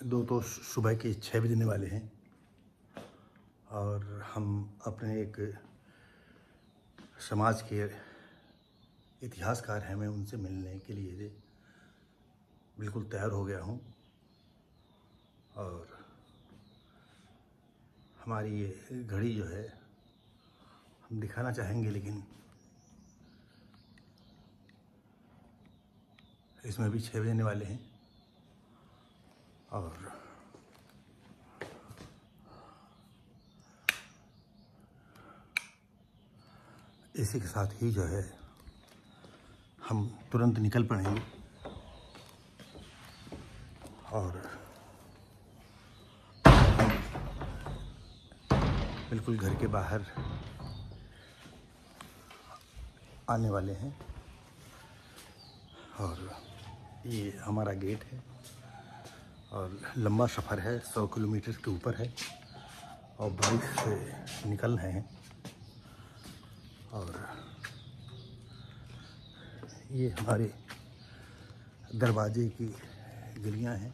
दो तो सुबह के 6 बजने वाले हैं और हम अपने एक समाज के इतिहासकार हैं, मैं उनसे मिलने के लिए बिल्कुल तैयार हो गया हूँ। और हमारी ये घड़ी जो है हम दिखाना चाहेंगे, लेकिन इसमें भी 6 बजने वाले हैं। और इसी के साथ ही जो है हम तुरंत निकल पड़ेंगे और बिल्कुल घर के बाहर आने वाले हैं। और ये हमारा गेट है और लंबा सफ़र है, 100 किलोमीटर के ऊपर है और बाइक से निकल रहे हैं। और ये हमारे दरवाजे की गलियां हैं।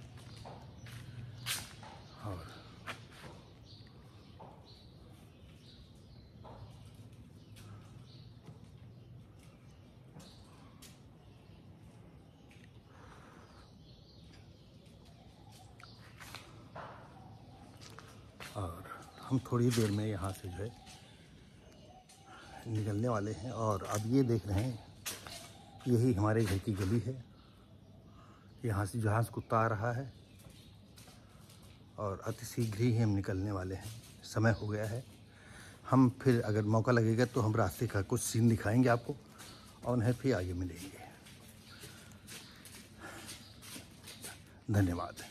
और हम थोड़ी देर में यहाँ से जो है निकलने वाले हैं। और अब ये देख रहे हैं, यही हमारे घर की गली है। यहाँ से जहाँ से कुत्ता आ रहा है और अति शीघ्र ही हम निकलने वाले हैं। समय हो गया है। हम फिर अगर मौका लगेगा तो हम रास्ते का कुछ सीन दिखाएंगे आपको और उन्हें फिर आगे मिलेंगे। धन्यवाद।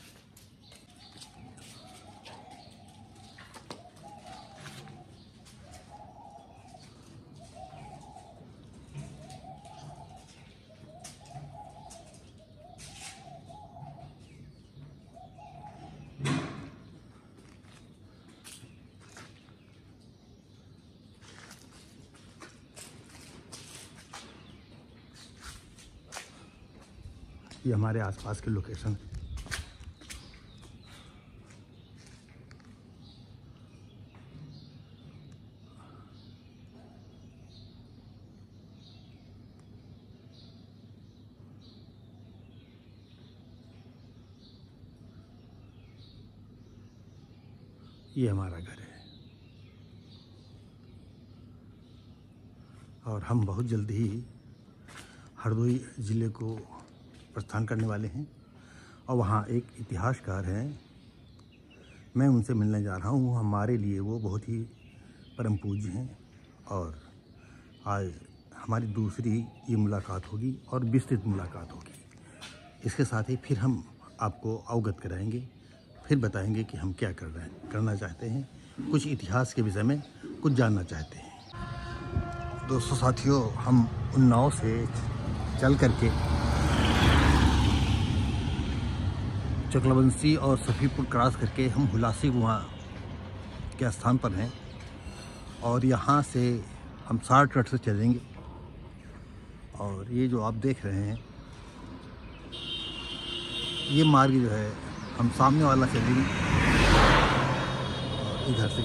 ये हमारे आसपास के लोकेशन है। ये हमारा घर है और हम बहुत जल्दी ही हरदोई ज़िले को प्रस्थान करने वाले हैं। और वहाँ एक इतिहासकार हैं, मैं उनसे मिलने जा रहा हूँ। हमारे लिए वो बहुत ही परम पूज्य हैं और आज हमारी दूसरी ये मुलाकात होगी और विस्तृत मुलाकात होगी। इसके साथ ही फिर हम आपको अवगत कराएंगे, फिर बताएंगे कि हम क्या करना चाहते हैं, कुछ इतिहास के विषय में कुछ जानना चाहते हैं। दोस्तों साथियों, हम उन्नाव से चल करके चकलाबंसी और सफ़ीपुर क्रॉस करके हम हुलासी कुआं के स्थान पर हैं। और यहाँ से हम शॉर्टकट से चलेंगे। और ये जो आप देख रहे हैं, ये मार्ग जो है हम सामने वाला चलेंगे और इधर से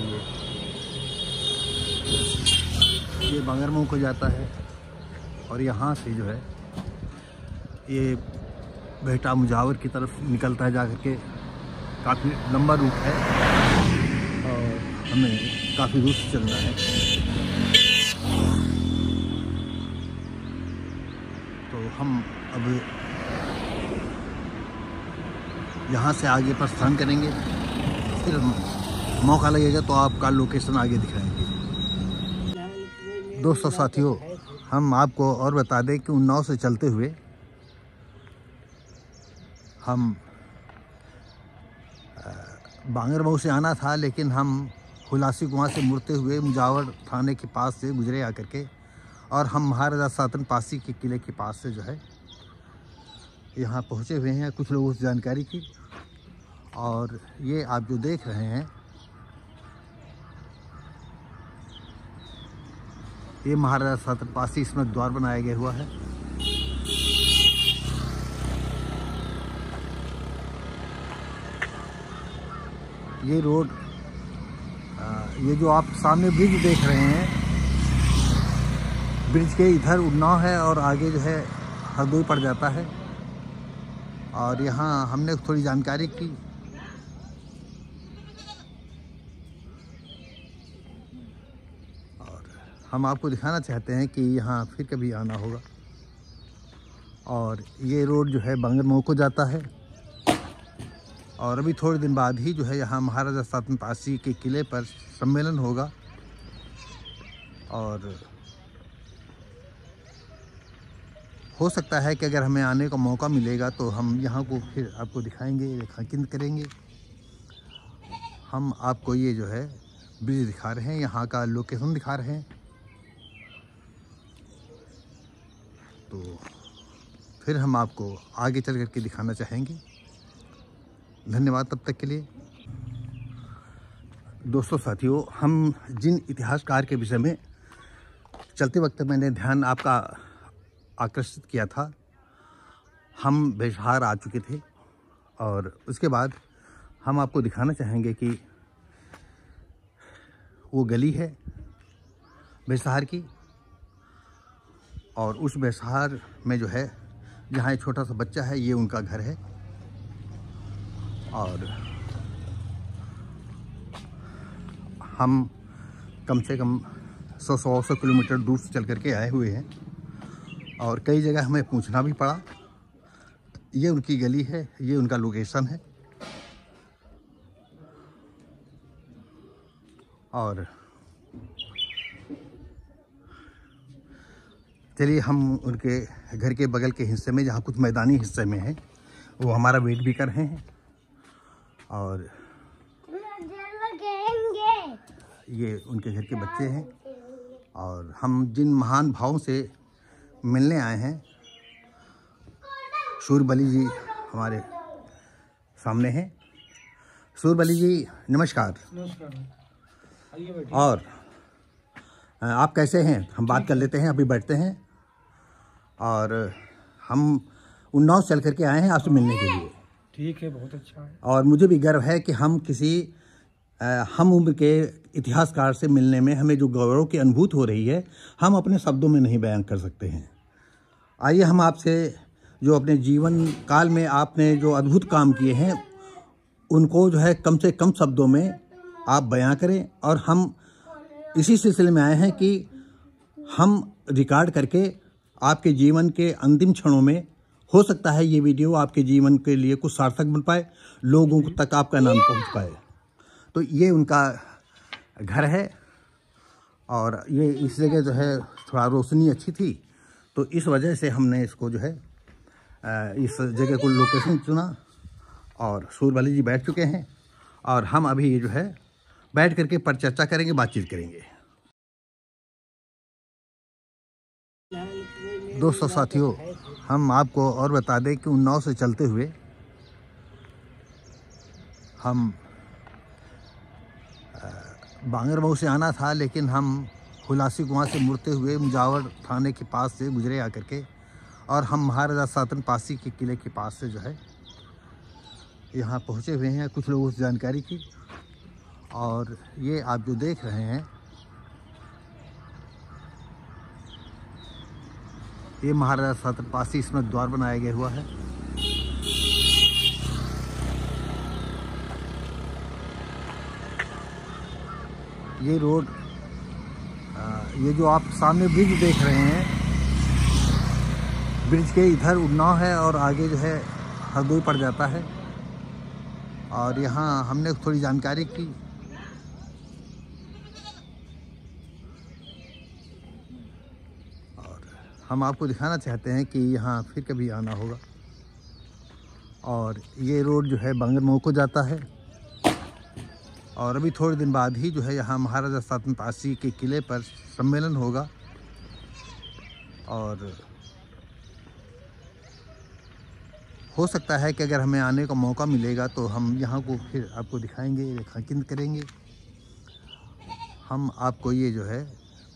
ये बांगरमऊ को जाता है। और यहाँ से जो है ये बेहटा मुजावर की तरफ निकलता है जाकर के। काफ़ी लंबा रूट है और हमें काफ़ी दूर से चलना है। तो हम अब यहाँ से आगे प्रस्थान करेंगे, फिर मौका लगेगा तो आपका लोकेशन आगे दिखाएंगे। दोस्तों साथियों, हम आपको और बता दें कि उन्नाव से चलते हुए हम बांगरमऊ से आना था, लेकिन हम हुलासी कुआं से मुड़ते हुए मुजावर थाने के पास से गुजरे आकर के और हम महाराजा सातन पासी के किले के पास से जो है यहाँ पहुँचे हुए हैं। कुछ लोगों से जानकारी की। और ये आप जो देख रहे हैं, ये महाराजा सातन पासी इसमें द्वार बनाया गया हुआ है। ये रोड ये जो आप सामने ब्रिज देख रहे हैं, ब्रिज के इधर उन्नाव है और आगे जो है हरदोई पड़ जाता है। और यहाँ हमने थोड़ी जानकारी की और हम आपको दिखाना चाहते हैं कि यहाँ फिर कभी आना होगा। और ये रोड जो है बांगरमऊ को जाता है और अभी थोड़े दिन बाद ही जो है यहाँ महाराजा सातन पासी के किले पर सम्मेलन होगा। और हो सकता है कि अगर हमें आने का मौका मिलेगा तो हम यहाँ को फिर आपको दिखाएंगे, रेखांकित करेंगे। हम आपको ये जो है ब्रिज दिखा रहे हैं, यहाँ का लोकेशन दिखा रहे हैं। तो फिर हम आपको आगे चल करके दिखाना चाहेंगे। धन्यवाद तब तक के लिए। दोस्तों साथियों, हम जिन इतिहासकार के विषय में चलते वक्त मैंने ध्यान आपका आकर्षित किया था, हम बेसहार आ चुके थे और उसके बाद हम आपको दिखाना चाहेंगे कि वो गली है बेसहार की और उस बेसहार में जो है जहाँ एक छोटा सा बच्चा है, ये उनका घर है। और हम कम से कम 100 किलोमीटर दूर से चल करके आए हुए हैं और कई जगह हमें पूछना भी पड़ा। ये उनकी गली है, ये उनका लोकेशन है। और चलिए हम उनके घर के बगल के हिस्से में, जहाँ कुछ मैदानी हिस्से में है, वो हमारा वेट भी कर रहे हैं। और ये उनके घर के बच्चे हैं और हम जिन महान भावों से मिलने आए हैं, सूरबली जी हमारे सामने हैं। सूरबली जी नमस्कार। और आप कैसे हैं? हम बात कर लेते हैं, अभी बैठते हैं। और हम उन्नाव चल करके आए हैं आपसे मिलने के लिए। ठीक है, बहुत अच्छा है। और मुझे भी गर्व है कि हम किसी हम उम्र के इतिहासकार से मिलने में हमें जो गौरव की अनुभूति हो रही है, हम अपने शब्दों में नहीं बयान कर सकते हैं। आइए हम आपसे जो अपने जीवन काल में आपने जो अद्भुत काम किए हैं, उनको जो है कम से कम शब्दों में आप बयां करें। और हम इसी सिलसिले में आए हैं कि हम रिकॉर्ड करके आपके जीवन के अंतिम क्षणों में, हो सकता है ये वीडियो आपके जीवन के लिए कुछ सार्थक बन पाए, लोगों तक आपका नाम पहुंच पाए। तो ये उनका घर है और ये इस जगह जो है थोड़ा रोशनी अच्छी थी, तो इस वजह से हमने इसको जो है इस जगह को लोकेशन चुना। और सूरबली जी बैठ चुके हैं और हम अभी जो है बैठ करके पर चर्चा करेंगे, बातचीत करेंगे। दोस्तों साथियों, हम आपको और बता दें कि उन्नाव से चलते हुए हम बांगरमऊ से आना था, लेकिन हम हुलासी कुआं से मुड़ते हुए मुजावर थाने के पास से गुजरे आकर के, और हम महाराजा सातन पासी के किले के पास से जो है यहाँ पहुँचे हुए हैं। कुछ लोगों से जानकारी की और ये आप जो देख रहे हैं, ये महाराजा सातन पासी, इसमें द्वार बनाया गया हुआ है। ये रोड ये जो आप सामने ब्रिज देख रहे हैं, ब्रिज के इधर उन्नाव है और आगे जो है हरदोई पड़ जाता है। और यहाँ हमने थोड़ी जानकारी की और हम आपको दिखाना चाहते हैं कि यहाँ फिर कभी आना होगा। और ये रोड जो है बांगरमऊ को जाता है और अभी थोड़े दिन बाद ही जो है यहाँ महाराजा सातन पासी के किले पर सम्मेलन होगा। और हो सकता है कि अगर हमें आने का मौका मिलेगा तो हम यहाँ को फिर आपको दिखाएंगे, रेखांकित करेंगे। हम आपको ये जो है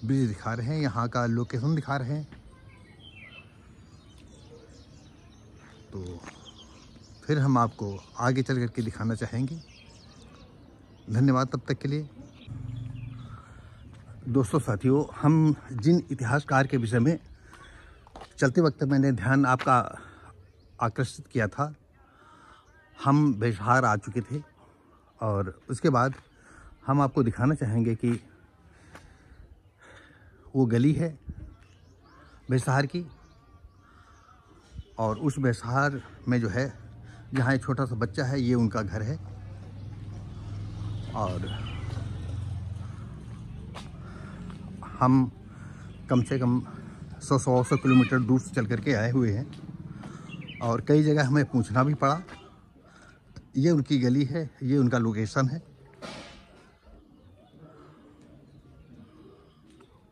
ब्रिज दिखा रहे हैं, यहाँ का लोकेशन दिखा रहे हैं। तो फिर हम आपको आगे चल करके दिखाना चाहेंगे। धन्यवाद तब तक के लिए। दोस्तों साथियों, हम जिन इतिहासकार के विषय में चलते वक्त मैंने ध्यान आपका आकर्षित किया था, हम बेसहार आ चुके थे और उसके बाद हम आपको दिखाना चाहेंगे कि वो गली है बेसहार की, और उस बेसहार में जो है जहाँ एक छोटा सा बच्चा है, ये उनका घर है। और हम कम से कम 100 किलोमीटर दूर से चल करके आए हुए हैं और कई जगह हमें पूछना भी पड़ा। ये उनकी गली है, ये उनका लोकेशन है।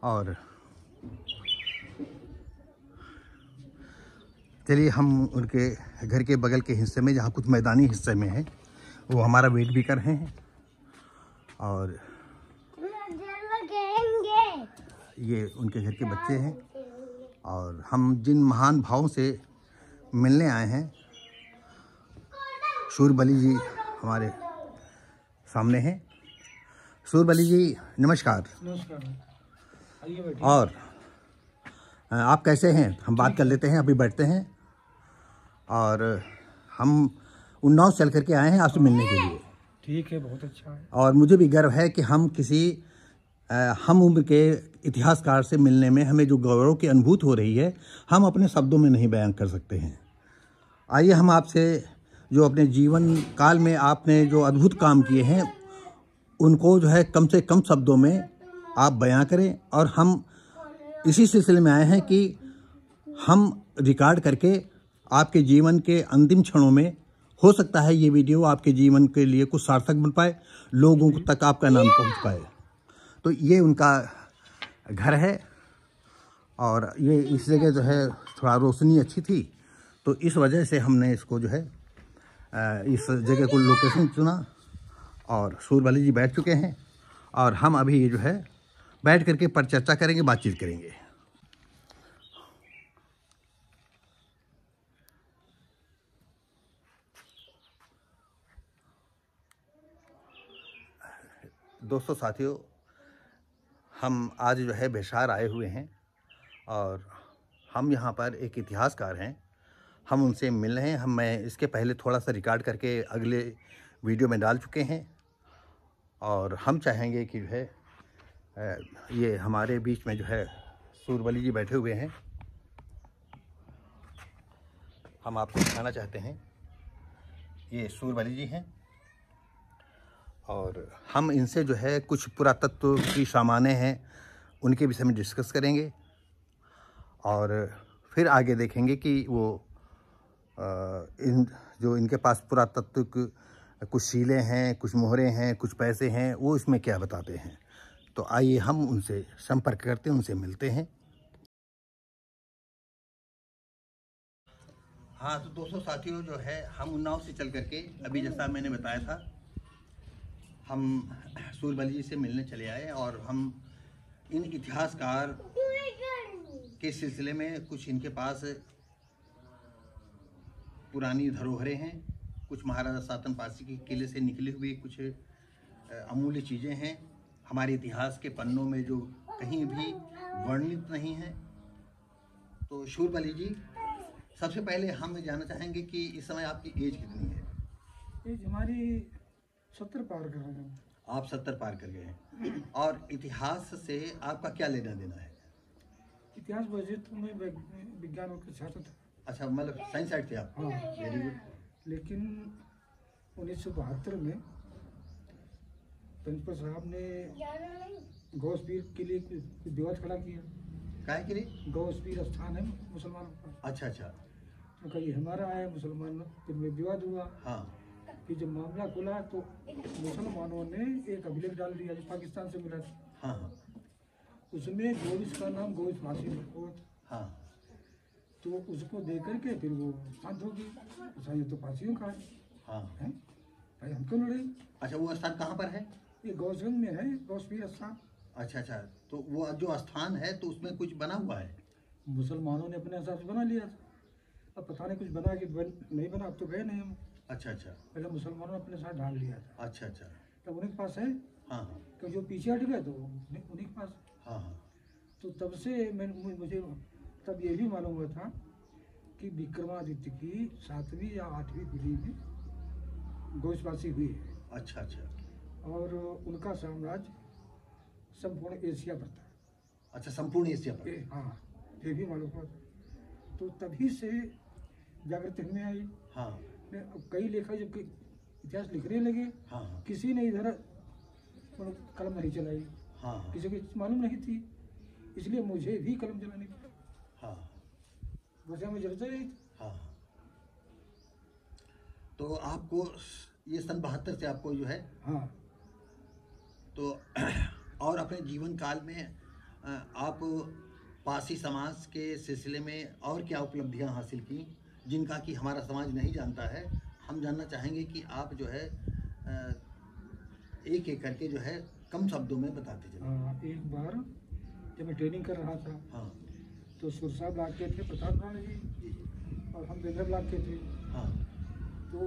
और चलिए हम उनके घर के बगल के हिस्से में, जहाँ कुछ मैदानी हिस्से में है, वो हमारा वेट भी कर रहे हैं। और ये उनके घर के बच्चे हैं और हम जिन महान भावों से मिलने आए हैं, सूरबली जी हमारे सामने हैं। सूरबली जी नमस्कार। नमस्कार। आइए बैठिए। और आप कैसे हैं? हम बात कर लेते हैं, अभी बैठते हैं। और हम उन्नाव चल करके आए हैं आपसे मिलने के लिए। ठीक है, बहुत अच्छा है। और मुझे भी गर्व है कि हम किसी हम उम्र के इतिहासकार से मिलने में हमें जो गौरव की अनुभूति हो रही है, हम अपने शब्दों में नहीं बयान कर सकते हैं। आइए हम आपसे जो अपने जीवन काल में आपने जो अद्भुत काम किए हैं, उनको जो है कम से कम शब्दों में आप बयां करें। और हम इसी सिलसिले में आए हैं कि हम रिकॉर्ड करके आपके जीवन के अंतिम क्षणों में, हो सकता है ये वीडियो आपके जीवन के लिए कुछ सार्थक बन पाए, लोगों तक आपका नाम पहुंच पाए। तो ये उनका घर है और ये इस जगह जो है थोड़ा रोशनी अच्छी थी, तो इस वजह से हमने इसको जो है इस जगह को लोकेशन चुना। और सूरबली जी बैठ चुके हैं और हम अभी ये जो है बैठ करके पर चर्चा करेंगे, बातचीत करेंगे। दोस्तों साथियों, हम आज जो है बेसहार आए हुए हैं और हम यहाँ पर एक इतिहासकार हैं, हम उनसे मिल रहे हैं। मैं इसके पहले थोड़ा सा रिकॉर्ड करके अगले वीडियो में डाल चुके हैं और हम चाहेंगे कि जो है ये हमारे बीच में जो है सूरबली जी बैठे हुए हैं। हम आपको दिखाना चाहते हैं, ये सूरबली जी हैं और हम इनसे जो है कुछ पुरातत्व की सामानें हैं, उनके विषय में डिस्कस करेंगे और फिर आगे देखेंगे कि वो जो इनके पास पुरातत्व कुछ शीलें हैं, कुछ मोहरें हैं, कुछ पैसे हैं, वो इसमें क्या बताते हैं। तो आइए हम उनसे संपर्क करते हैं, उनसे मिलते हैं। हाँ तो दोस्तों साथियों, जो है हम उन्नाव से चल करके अभी जैसा मैंने बताया था, हम सूरबली जी से मिलने चले आए और हम इन इतिहासकार के सिलसिले में कुछ इनके पास पुरानी धरोहरें हैं, कुछ महाराजा सातन पासी के किले से निकली हुई कुछ अमूल्य चीज़ें हैं, हमारे इतिहास के पन्नों में जो कहीं भी वर्णित नहीं है। तो सूरबली जी, सबसे पहले हम जानना चाहेंगे कि इस समय आपकी एज कितनी है? एज हमारी 70 पार कर रहे हैं। आप 70 पार कर गए हैं। और इतिहास से आपका क्या लेना देना है? इतिहास वैसे तो मैं विज्ञान का छात्र था। अच्छा, मतलब साइंस साइड थे आप? हाँ। Very good. लेकिन 1972 में प्रिंसिपल साहब ने गौसपीर के लिए कुछ विवाद खड़ा किया। काहे के लिए? गौसपीर स्थान है मुसलमानों का। अच्छा अच्छा। तो ये हमारा है, मुसलमान में विवाद हुआ। हाँ। कि जब मामला खुला तो मुसलमानों ने एक अभिलेख डाल दिया जो पाकिस्तान से मिला था। हाँ हाँ। उसमें गोविस का नाम गोविस फांसी हुआ था। हाँ। तो उसको देख करके फिर वो शांत हो गई। अच्छा, ये तो फांसियों का है। हाँ। है भाई, हम क्यों लड़े? अच्छा, वो स्थान कहाँ पर है? ये गौसगंज में है, गौसपीर स्थान। अच्छा अच्छा। तो वो जो स्थान है तो उसमें कुछ बना हुआ है? मुसलमानों ने अपने हिसाब से बना लिया था। अब पता नहीं कुछ बना कि नहीं बना, अब तो गए नहीं हम। अच्छा अच्छा। पहले मुसलमानों ने अपने साथ डाल लिया था। अच्छा अच्छा। तब उन्हीं के पास है, हाँ हाँ कि जो पीछे हट गए तो उन्हीं के पास। हाँ हाँ तो तब से मुझे तब ये भी मालूम हुआ था कि विक्रमादित्य की 7वीं या 8वीं पीढ़ी में गौशवासी हुई है, अच्छा अच्छा और उनका साम्राज्य संपूर्ण एशिया पर था। अच्छा, संपूर्ण एशिया पर। हाँ, ये भी मालूम हुआ था। तो तभी से जागृति में आई। हाँ कई लेखक जब इतिहास लिखने लगे, हाँ हाँ किसी ने इधर कलम नहीं चलाई, हाँ हाँ किसी को मालूम नहीं थी, इसलिए मुझे भी कलम चलानी पड़ी। हाँ वैसे हमें जरूरत नहीं थी। हाँ। तो आपको ये सन 72 से आपको जो है, हाँ, तो और अपने जीवन काल में आप पारसी समाज के सिलसिले में और क्या उपलब्धियां हासिल की जिनका कि हमारा समाज नहीं जानता है? हम जानना चाहेंगे कि आप जो है एक एक करके जो है कम शब्दों में बताते चले। हाँ, एक बार जब मैं ट्रेनिंग कर रहा था, हाँ तो सुरसा ब्लॉक के थे प्रताप राणा जी, जी जी। और हम बेंगल ब्लॉक के थे। हाँ तो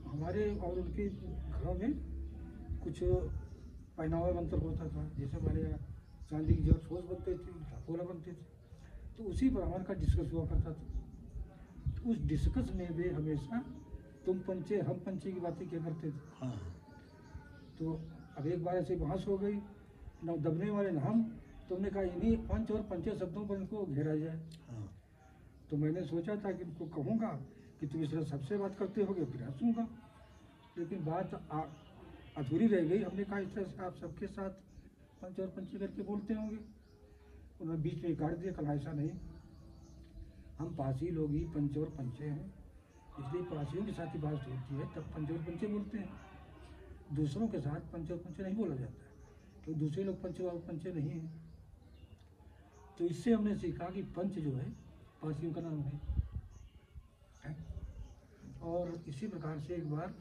हमारे और उनके घरों में कुछ पहनावा मंत्र होता था, जैसे हमारे यहाँ चांदी की जो ठोस बनते थे, ढकोला बनते थे, तो उसी पर हमारे का डिस्कस हुआ करता था। तो उस डिस्कस में वे हमेशा तुम पंचे हम पंचे की बातें क्या करते थे। हाँ तो अब एक बार ऐसे बहस हो गई, न दबने वाले न हम, तुमने कहा इन्हीं पंच और पंचे शब्दों पर इनको घेरा जाए। हाँ तो मैंने सोचा था कि इनको कहूँगा कि तुम इस तरह सबसे बात करते होगे, फिर हंसूँगा, लेकिन बात अधूरी रह गई। हमने कहा इस तरह से आप सबके साथ पंच और पंचे करके बोलते होंगे। उन्होंने बीच में काट दिया, कहा ऐसा नहीं, हम पासी लोग ही पंच और पंचे हैं, इसलिए पासियों के साथ ही बात होती है, तब पंच और पंचे बोलते हैं। दूसरों के साथ पंच और पंचे नहीं बोला जाता है, क्योंकि दूसरे लोग पंच और पंचे नहीं हैं। तो इससे हमने सीखा कि पंच जो है पासियों का नाम है। और इसी प्रकार से एक बार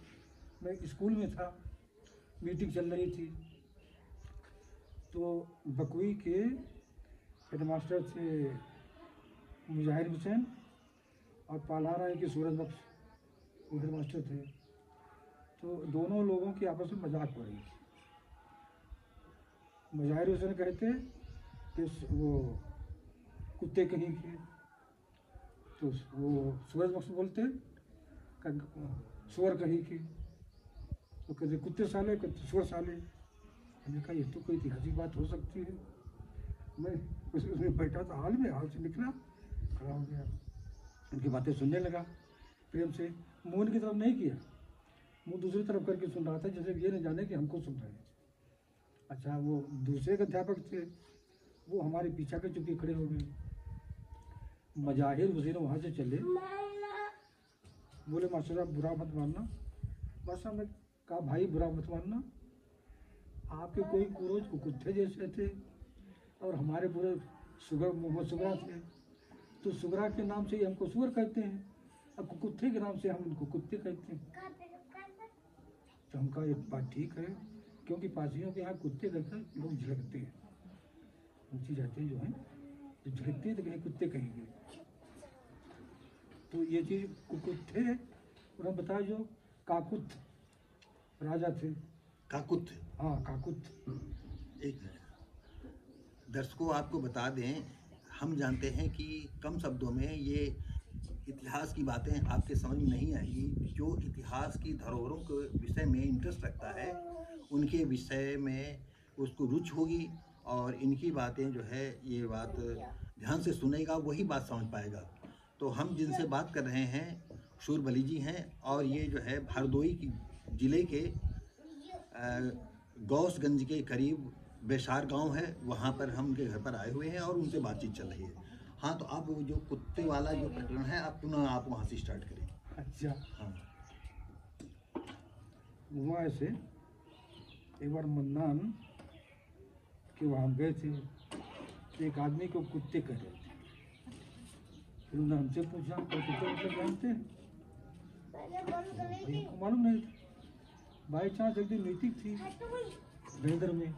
मैं स्कूल में था, मीटिंग चल रही थी, तो बकुई के हेडमास्टर थे मुजाहिर हुसैन, और पालारा के सूरज बख्श वो हेडमास्टर थे। तो दोनों लोगों की आपस में मजाक हो रही थी। मुजाहिर हुसैन कहते कि वो कुत्ते कहीं के, तो वो सूरज बख्श बोलते सुअर कहीं की। तो कहते कुत्ते साले, कहते सुअर साले। मैंने कहा ये तो कोई ऐतिहासिक बात हो सकती है। मैं उसमें बैठा था, हाल में हाल से निकला, खड़ा हो गया, उनकी बातें सुनने लगा प्रेम से। मुँह उनकी तरफ नहीं किया, मुँह दूसरी तरफ करके सुन रहा था, जैसे ये न जाने कि हमको सुन रहे हैं। अच्छा, वो दूसरे के अध्यापक थे, वो हमारे पीछा के चुपके खड़े हो गए। मुजाहिर हुसैन वहाँ से चले, बोले मास्टर साहब बुरा मत मानना। मास्टर साहब ने कहा भाई बुरा मत मानना, आपके कोई पूर्वज कुत्ते जैसे थे और हमारे पूरे मोहम्मद सुगरा थे, तो सुगरा के नाम से ही हमको सुअर कहते हैं, अब कुत्ते के नाम से हम उनको कुत्ते कहते हैं। तो हम कहा ये बात ठीक है, क्योंकि पासियों के यहाँ कुत्ते कहकर लोग झिड़कते हैं, ऊँची जाति जो है जो झिड़कते हैं तो कहीं कुत्ते कहेंगे। तो ये चीज़ कुत्ते, और हम बताया जो काकुत राजा थे। काकुत? हाँ, काकुत। एक दर्शकों आपको बता दें, हम जानते हैं कि कम शब्दों में ये इतिहास की बातें आपके समझ में नहीं आएगी। जो इतिहास की धरोहरों के विषय में इंटरेस्ट रखता है, उनके विषय में उसको रुचि होगी, और इनकी बातें जो है ये बात ध्यान से सुनेगा, वही बात समझ पाएगा। तो हम जिनसे बात कर रहे हैं शूरबली जी हैं, और ये जो है हरदोई की ज़िले के गौसगंज के करीब बेशार गांव है, वहाँ पर हम उनके घर पर आए हुए हैं और उनसे बातचीत चल रही है। हाँ, तो आप वो जो कुत्ते वाला जो प्रकरण है, आप पुनः आप वहाँ से स्टार्ट करें। अच्छा, हाँ, हुआ ऐसे, एक बार मन्नान के वहाँ गए थे, तो एक आदमी को कुत्ते कह रहे थे। फिर उन्होंने हमसे पूछा तो कुत्ते मतलब जानते हैं? हमको मालूम नहीं था। बाई चांस एक दिन मीटिंग थी बेंदर में,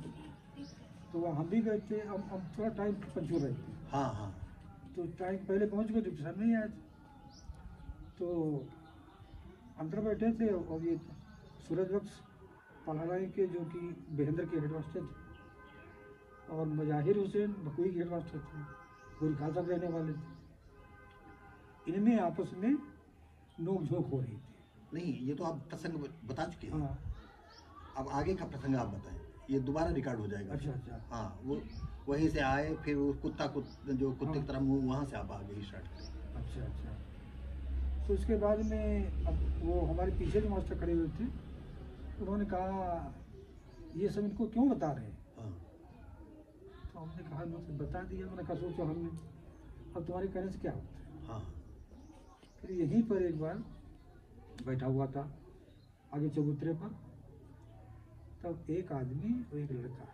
तो वहाँ हम भी गए थे। हम थोड़ा टाइम पंचुअल रहे थे। हाँ हाँ, तो टाइम पहले पहुँच गए, तो सर नहीं आए थे। तो अंदर बैठे थे, और ये सूरज बख्श पढ़ाई के जो कि बेहंदर के हेडमास्टर थे और मुजाहिर हुसैन बकुई के हेडमास्टर थे, गोरी खासा रहने वाले थे। इनमें आपस में नोक झोंक हो रही थी। नहीं, ये तो आप प्रसंग बता चुके हैं। हाँ। अब आगे का प्रसंग आप बताएं, ये दोबारा रिकॉर्ड हो जाएगा। अच्छा अच्छा। हाँ, वो वहीं से आए, फिर वो जो कुत्ते की तरह मुँह, वहाँ से आप आगे स्टार्ट करें। अच्छा अच्छा। तो उसके बाद में अब वो हमारे पीछे जो मास्टर खड़े हुए थे, उन्होंने कहा ये सब इनको क्यों बता रहे हैं? हाँ। तो हमने कहा मुझे बता दिया। मैंने कहा सोचो हमने, अब तुम्हारे कहने से क्या होता है। हाँ। फिर यहीं पर एक बार बैठा हुआ था आगे चबूतरे पर, तब एक आदमी और एक लड़का,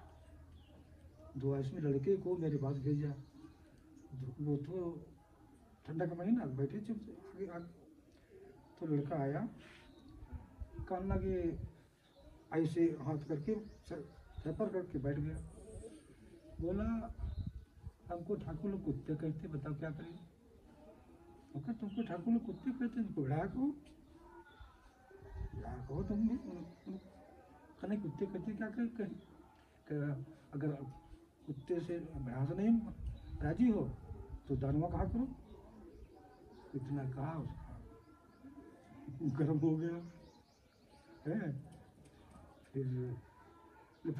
दो आदमी लड़के को मेरे पास भेजा। वो तो ठंडा का महीना, बैठे चुप आगे आगे। तो लड़का आया, कहने लगे ऐसे हाथ करके सर पर करके बैठ गया। बोला हमको ठाकुर लोग कुत्ते कहते, बताओ क्या करें? ओके, तुमको ठाकुर लोग कुत्ते कहते हैं, बुढ़ा कहो तुम कहने कुत्ते कहते क्या कहें? अगर कुत्ते से भैंस नहीं राजी हो तो दानवा कहा करो। इतना कहा, उसका गर्म हो गया है। फिर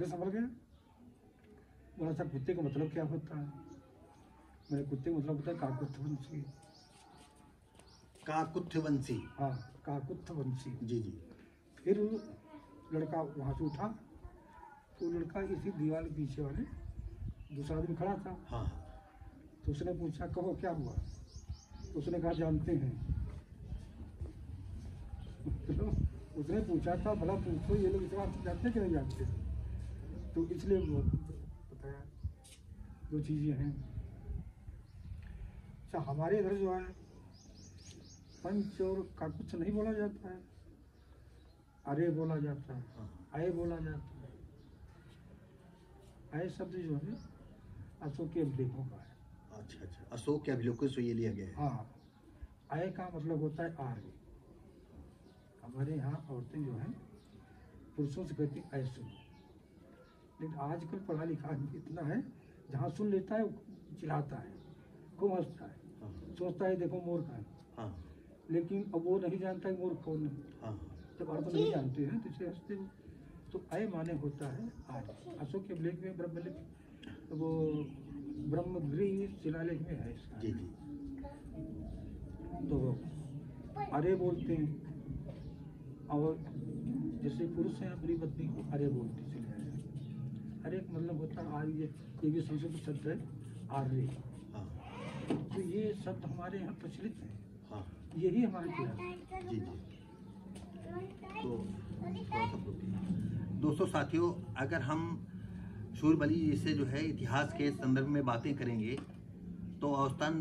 संभल गया। बोला अच्छा कुत्ते का मतलब क्या होता है? मेरे कुत्ते का मतलब होता है काकुत्थवंशी। काकुत्थवंशी? हाँ, काकुत्थवंशी। जी जी। फिर लड़का वहाँ से उठा, तो लड़का इसी दीवार के पीछे वाले दूसरा आदमी खड़ा था। हाँ। तो उसने पूछा कहो क्या हुआ? तो उसने कहा जानते हैं। तो उसने पूछा था भला पूछो ये लोग इस बात जानते कि नहीं जानते? तो इसलिए वो बताया। दो चीज़ें हैं। अच्छा, हमारे इधर जो है पंच और काकुत्थ नहीं बोला जाता है, अरे बोला जाता है, आए बोला जाता है। आए शब्द जो है अशोक के अभिलेखों का है। अच्छा अच्छा, अशोक के अभिलेखों से ये लिया गया है। हाँ, आय का मतलब होता है आर्य। हमारे यहाँ औरतें जो हैं पुरुषों से कहती आय सुन। लेकिन आजकल पढ़ा लिखा इतना है, जहाँ सुन लेता है वो चिल्लाता है, खूब हंसता है। हाँ। सोचता है देखो मोर का है। हाँ। लेकिन अब वो नहीं जानता है मोर कौन है। हाँ। जब अर्थ नहीं जानते हैं तो इसे हंसते हो। तो आय माने होता है आर्य। अशोक के अभिलेख में ब्रह्मलेख वो ब्रह्मगिरी शिलालेख में है इसका। जी जी। तो अरे बोलते हैं, और जैसे पुरुष हैं अपनी पत्नी को अरे बोलते चले आए। अरे एक मतलब होता है आर्य, ये भी संस्कृत शब्द है आर्य। हाँ। तो ये शब्द हमारे यहाँ प्रचलित है। हाँ। यही हमारे इतिहास। जी जी। तो दोस्तों साथियों, अगर हम शूरबली जी से जो है इतिहास के संदर्भ में बातें करेंगे तो औसतन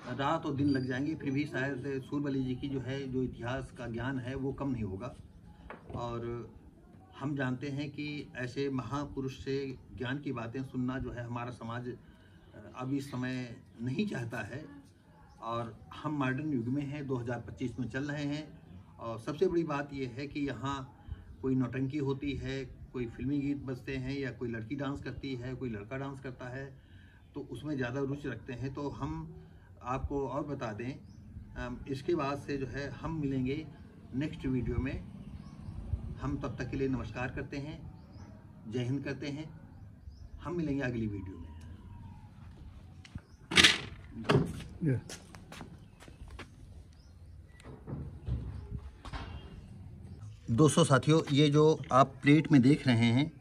रात और दिन लग जाएंगे, फिर भी शायद शूरबली जी की जो है जो इतिहास का ज्ञान है वो कम नहीं होगा। और हम जानते हैं कि ऐसे महापुरुष से ज्ञान की बातें सुनना जो है हमारा समाज अब इस समय नहीं चाहता है। और हम मॉडर्न युग में हैं, 2025 में चल रहे हैं। और सबसे बड़ी बात यह है कि यहाँ कोई नौटंकी होती है, कोई फिल्मी गीत बजते हैं, या कोई लड़की डांस करती है, कोई लड़का डांस करता है, तो उसमें ज़्यादा रुचि रखते हैं। तो हम आपको और बता दें, इसके बाद से जो है हम मिलेंगे नेक्स्ट वीडियो में। हम तब तक के लिए नमस्कार करते हैं, जय हिंद करते हैं। हम मिलेंगे अगली वीडियो में। दोस्तों साथियों, ये जो आप प्लेट में देख रहे हैं,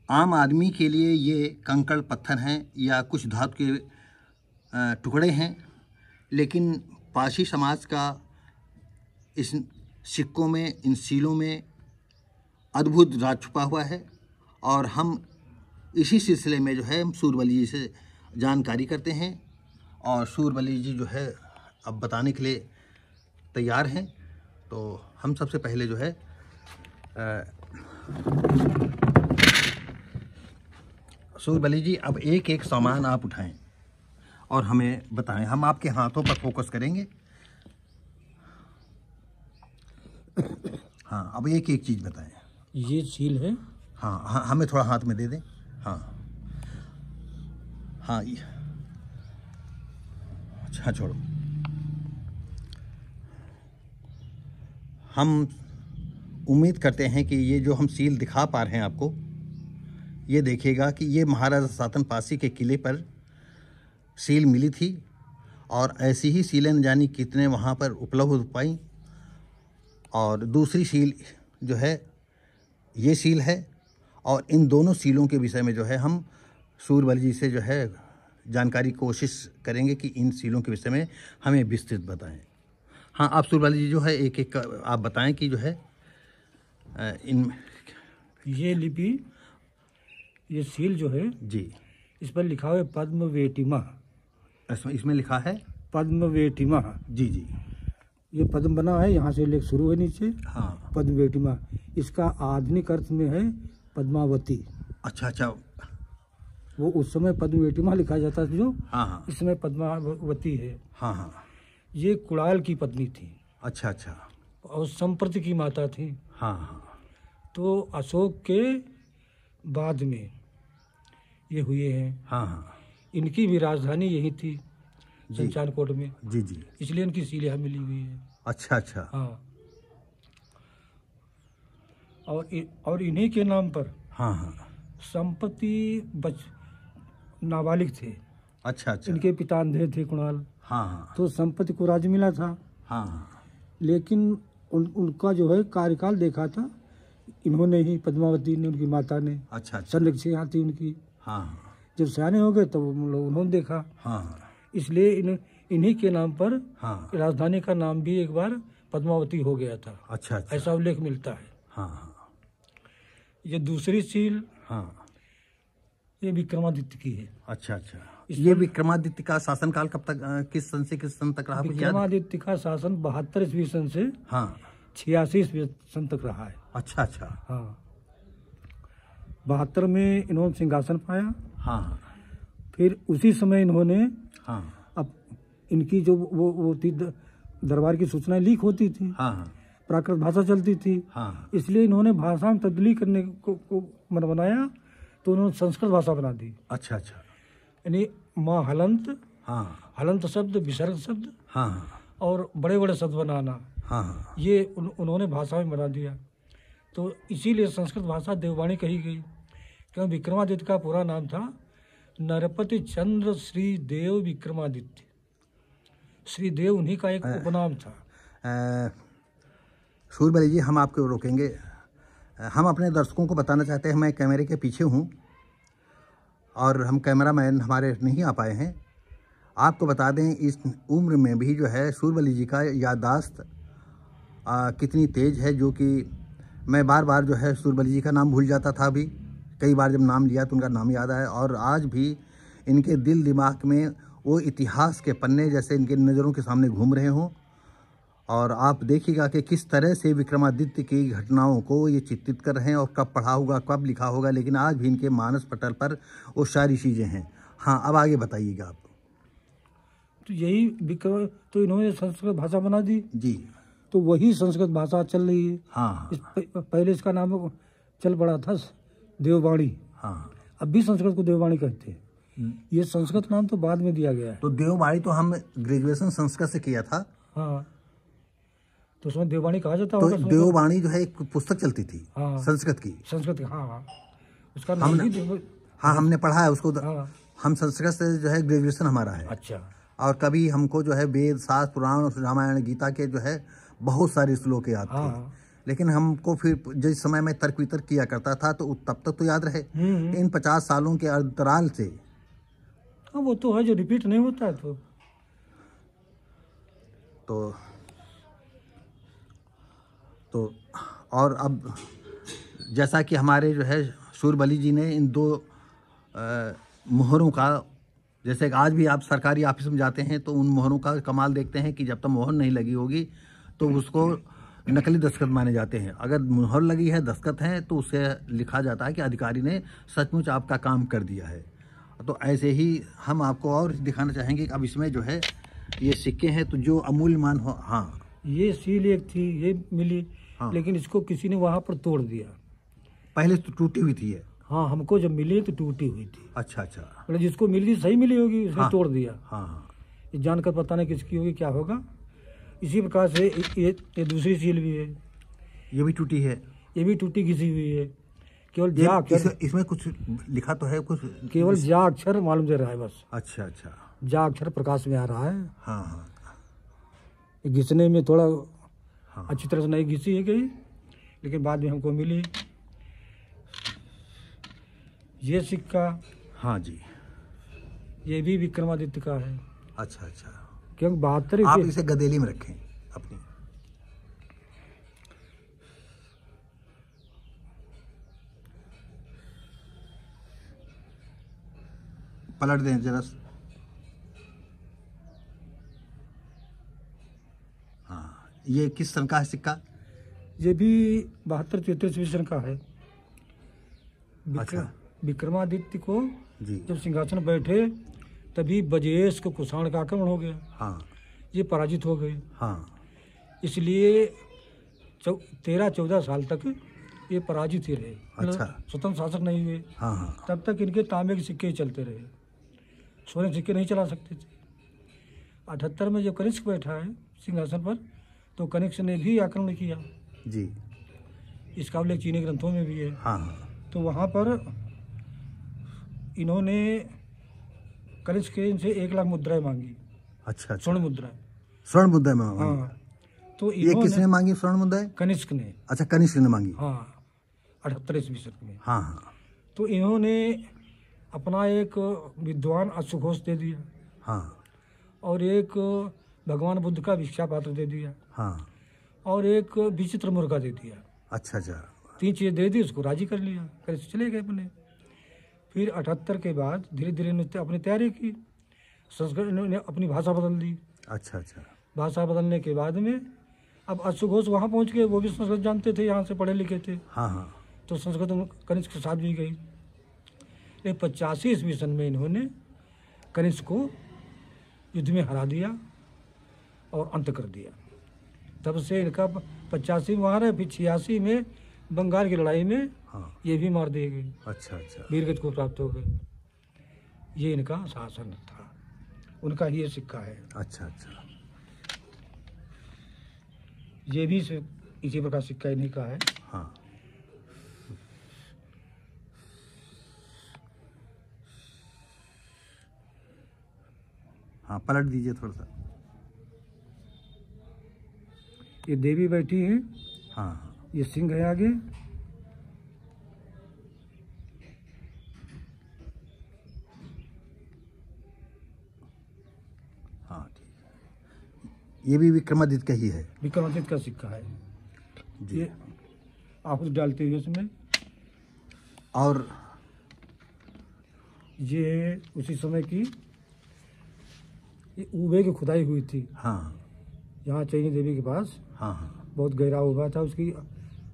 आम आदमी के लिए ये कंकड़ पत्थर हैं या कुछ धातु के टुकड़े हैं, लेकिन पारसी समाज का इस सिक्कों में, इन सीलों में अद्भुत राज छुपा हुआ है। और हम इसी सिलसिले में जो है हम शूरबली जी से जानकारी करते हैं, और शूरबली जी जो है अब बताने के लिए तैयार हैं। तो हम सबसे पहले जो है शूरबली जी, अब एक एक सामान आप उठाएं और हमें बताएं। हम आपके हाथों पर फोकस करेंगे। हाँ, अब एक एक चीज़ बताएं। ये सील है। हाँ हाँ, हमें थोड़ा हाथ में दे दें। हाँ हाँ अच्छा छोड़ो। हम उम्मीद करते हैं कि ये जो हम सील दिखा पा रहे हैं आपको, ये देखिएगा कि ये महाराजा सातन पासी के किले पर सील मिली थी और ऐसी ही सीलें न जानी कितने वहाँ पर उपलब्ध हो पाई। और दूसरी सील जो है ये सील है, और इन दोनों सीलों के विषय में जो है हम सूरबली जी से जो है जानकारी कोशिश करेंगे कि इन सीलों के विषय में हमें विस्तृत बताएं। हाँ, आप सूरबली जी जो है एक एक आप बताएं कि जो है इन ये लिपि, ये सील जो है जी, इस पर लिखा हुआ है पद्म वेटिमा। इसमें लिखा है पद्म वेटिमा। जी जी। ये पद्म बना है, यहाँ से लेख शुरू है नीचे। हाँ, पद्म वेटिमा, इसका आधुनिक अर्थ में है पद्मावती। अच्छा अच्छा। वो उस समय पद्म वेटिमा लिखा जाता था जो, हाँ हाँ इस समय पद्मावती है। हाँ हाँ। ये कुणाल की पत्नी थी अच्छा अच्छा। और संप्रति की माता थी। हाँ हाँ। तो अशोक के बाद में ये हुए हैं। हाँ हाँ। इनकी भी राजधानी यही थी, शमशानकोट में। जी जी। इसलिए इनकी सील यहाँ मिली हुई है। अच्छा अच्छा। हाँ, और इन्हीं के नाम पर हाँ हाँ। संपत्ति नाबालिग थे। अच्छा अच्छा। इनके पिता अंधे थे कुणाल। हाँ हाँ तो संपत्ति को राज मिला था, हाँ हाँ। लेकिन उनका जो है कार्यकाल देखा था इन्होंने ही, पद्मावती ने, उनकी माता ने। अच्छा अच्छा। संरक्षी यहाँ थी उनकी। हाँ हाँ जब सयाने हो गए तब उन्होंने देखा। हाँ हाँ। इसलिए इन्हीं के नाम पर हाँ। राजधानी का नाम भी एक बार पद्मावती हो गया था। अच्छा अच्छा। ऐसा उल्लेख मिलता है। हाँ हाँ ये दूसरी सील, हाँ। ये विक्रमादित्य की है। अच्छा अच्छा। ये विक्रमादित्य का शासनकाल कब तक, किस सन से किस सन तक रहा? विक्रमादित्य का शासन 72 ईस्वी सन से हाँ 86 ईस्वी सन तक रहा है। अच्छा अच्छा। हाँ, 72 में इन्होंने सिंहासन पाया। हाँ हाँ फिर उसी समय इन्होंने, हाँ अब इनकी जो वो थी, दरबार की सूचनाएं लीक होती थी, हाँ हाँ प्राकृत भाषा चलती थी। हाँ। इसलिए इन्होंने भाषा में तब्दीली करने को मन बनाया, तो उन्होंने संस्कृत भाषा बना दी। अच्छा अच्छा। यानी माँ हलंत, हाँ हलंत शब्द, विसर्ग शब्द हाँ हाँ और बड़े बड़े शब्द बनाना, हाँ हाँ। ये उन्होंने भाषा में बना दिया। तो इसीलिए संस्कृत भाषा देववाणी कही गई। क्योंकि विक्रमादित्य का पूरा नाम था नरपति चंद्र श्री देव विक्रमादित्य। श्री देव उन्हीं का एक उपनाम था। सूरबली जी, हम आपको रोकेंगे। हम अपने दर्शकों को बताना चाहते हैं, मैं कैमरे के पीछे हूँ और हम कैमरामैन हमारे नहीं आ पाए हैं। आपको बता दें, इस उम्र में भी जो है सूरबली जी का याददाश्त कितनी तेज़ है, जो कि मैं बार बार जो है सूरबली जी का नाम भूल जाता था। अभी कई बार जब नाम लिया तो उनका नाम याद आया, और आज भी इनके दिल दिमाग में वो इतिहास के पन्ने जैसे इनके नज़रों के सामने घूम रहे हों। और आप देखिएगा कि किस तरह से विक्रमादित्य की घटनाओं को ये चित्रित कर रहे हैं, और कब पढ़ा होगा, कब लिखा होगा, लेकिन आज भी इनके मानस पटल पर वो सारी चीज़ें हैं। हाँ, अब आगे बताइएगा आप। तो यही विक्रम, तो इन्होंने संस्कृत भाषा बना दी जी। तो वही संस्कृत भाषा चल रही है। हाँ पहले इसका नाम चल पड़ा था देववाणी। हाँ। अब भी संस्कृत को देववाणी कहते हैं। ये संस्कृत नाम तो बाद में दिया गया है। तो देववाणी तो हम ग्रेजुएशन संस्कृत से किया था। हाँ, तो उसमें देववाणी कहा जाता तो होगा। देववाणी जो है एक पुस्तक चलती थी। हाँ, संस्कृत की। संस्कृत, हाँ हाँ, उसका नाम ही हाँ, हमने पढ़ा है उसको। हाँ। हम संस्कृत से जो है ग्रेजुएशन हमारा है। अच्छा। और कभी हमको जो है वेद, शास्त्र, पुराण, रामायण, गीता के जो है बहुत सारे श्लोक याद थे। हाँ। लेकिन हमको फिर जिस समय मैं तर्क वितर्क किया करता था तो तब तक तो याद रहे। इन 50 सालों के अंतराल से। हाँ, वो तो है जो रिपीट नहीं होता है। तो और अब जैसा कि हमारे जो है सूरबली जी ने इन दो मोहरों का, जैसे आज भी आप सरकारी ऑफिस में जाते हैं तो उन मोहरों का कमाल देखते हैं कि जब तक मोहर नहीं लगी होगी तो उसको नकली दस्तखत माने जाते हैं। अगर मोहर लगी है, दस्तखत है, तो उससे लिखा जाता है कि अधिकारी ने सचमुच आपका काम कर दिया है। तो ऐसे ही हम आपको और दिखाना चाहेंगे कि अब इसमें जो है ये सिक्के हैं, तो जो अमूल्यमान हो। हाँ, ये सील एक थी, ये मिली। हाँ। लेकिन इसको किसी ने वहाँ पर तोड़ दिया। पहले तो टूटी हुई थी ये। हाँ, हमको जब मिली तो टूटी हुई थी। अच्छा अच्छा। मतलब जिसको मिली थी सही मिली होगी, उसने हाँ। तोड़ दिया। हाँ हाँ। ये जानकर पता नहीं किसकी होगी, क्या होगा। इसी प्रकार से ये दूसरी सील भी है, ये भी टूटी है। ये भी टूटी घिसी हुई है। केवल ये जा अक्षर, इसमें कुछ लिखा तो है कुछ? केवल जा अक्षर मालूम दे रहा है बस। अच्छा अच्छा। जा अक्षर प्रकाश में आ रहा है। हाँ हाँ। ये घिसने में थोड़ा हाँ। अच्छी तरह से नहीं घिसी है गई, लेकिन बाद में हमको मिली ये सिक्का। हाँ जी। ये भी विक्रमादित्य का है। अच्छा अच्छा। क्योंकि 72 आप इसे गदेली में रखें अपनी। पलट दें जरा। हाँ, ये किस सन का है सिक्का? ये भी 72-33 सन का है। अच्छा। विक्रमादित्य को जी। जब सिंहासन बैठे तभी बजेश को कुषाण का आक्रमण हो गया। हाँ ये पराजित हो गए। हाँ। इसलिए 13-14 साल तक ये पराजित ही रहे। अच्छा। स्वतंत्र शासक नहीं हुए। हाँ हाँ। तब तक इनके तांबे के सिक्के ही चलते रहे, सोने के सिक्के नहीं चला सकते थे। 78 में जब कनिष्क बैठा है सिंहासन पर, तो कनिष्क ने भी आक्रमण किया। जी। इसका उल्लेख चीनी ग्रंथों में भी है। हाँ हाँ। तो वहाँ पर इन्होंने कनिष्क के इनसे 1 लाख मुद्राएं मांगी। अच्छा अच्छा। स्वर्ण मुद्रा। स्वर्ण मुद्रा में मांगी। हाँ, तो ये किसने मांगी स्वर्ण मुद्रा? कनिष्क ने। अच्छा, कनिष्क ने मांगी। हाँ, 78 ईस्वी में। हाँ हाँ। तो इन्होंने अपना एक विद्वान अश्वघोष दे दिया। हाँ। और एक भगवान बुद्ध का भिक्षा पात्र दे दिया। हाँ। और एक विचित्र मुर्गा दे दिया। अच्छा अच्छा। 3 चीज़ें दे दी, उसको राजी कर लिया, कनिष्क चले गए अपने। फिर 78 के बाद धीरे धीरे इन्होंने अपनी तैयारी की। संस्कृत इन्होंने अपनी भाषा बदल दी। अच्छा अच्छा। भाषा बदलने के बाद में अब अश्वघोष वहाँ पहुँच गए, वो भी संस्कृत जानते थे, यहाँ से पढ़े लिखे थे। हाँ हाँ। तो संस्कृत कनिष्क के साथ भी गई। 85 ईस्वी सन में इन्होंने कनिष्क को युद्ध में हरा दिया और अंत कर दिया। तब से इनका 85 में वहाँ रहे, फिर 86 में बंगाल की लड़ाई में हाँ। ये भी मार दिए गए। अच्छा अच्छा। वीरगति को प्राप्त हो गए। ये इनका शासन था, उनका ही ये सिक्का है। अच्छा अच्छा। ये भी इसी प्रकार सिक्का इन्हीं का है। हाँ। हाँ, पलट दीजिए थोड़ा सा। ये देवी बैठी है। हाँ हाँ। ये सिंह है आगे। हाँ ठीक है। ये भी विक्रमादित्य का ही है। विक्रमादित्य का सिक्का है जी। ये। आहुति डालते हुए इसमें। और ये उसी समय की ये ऊबे की खुदाई हुई थी। हाँ यहाँ चैनी देवी के पास हाँ। हाँ बहुत गहरा ऊबा था, उसकी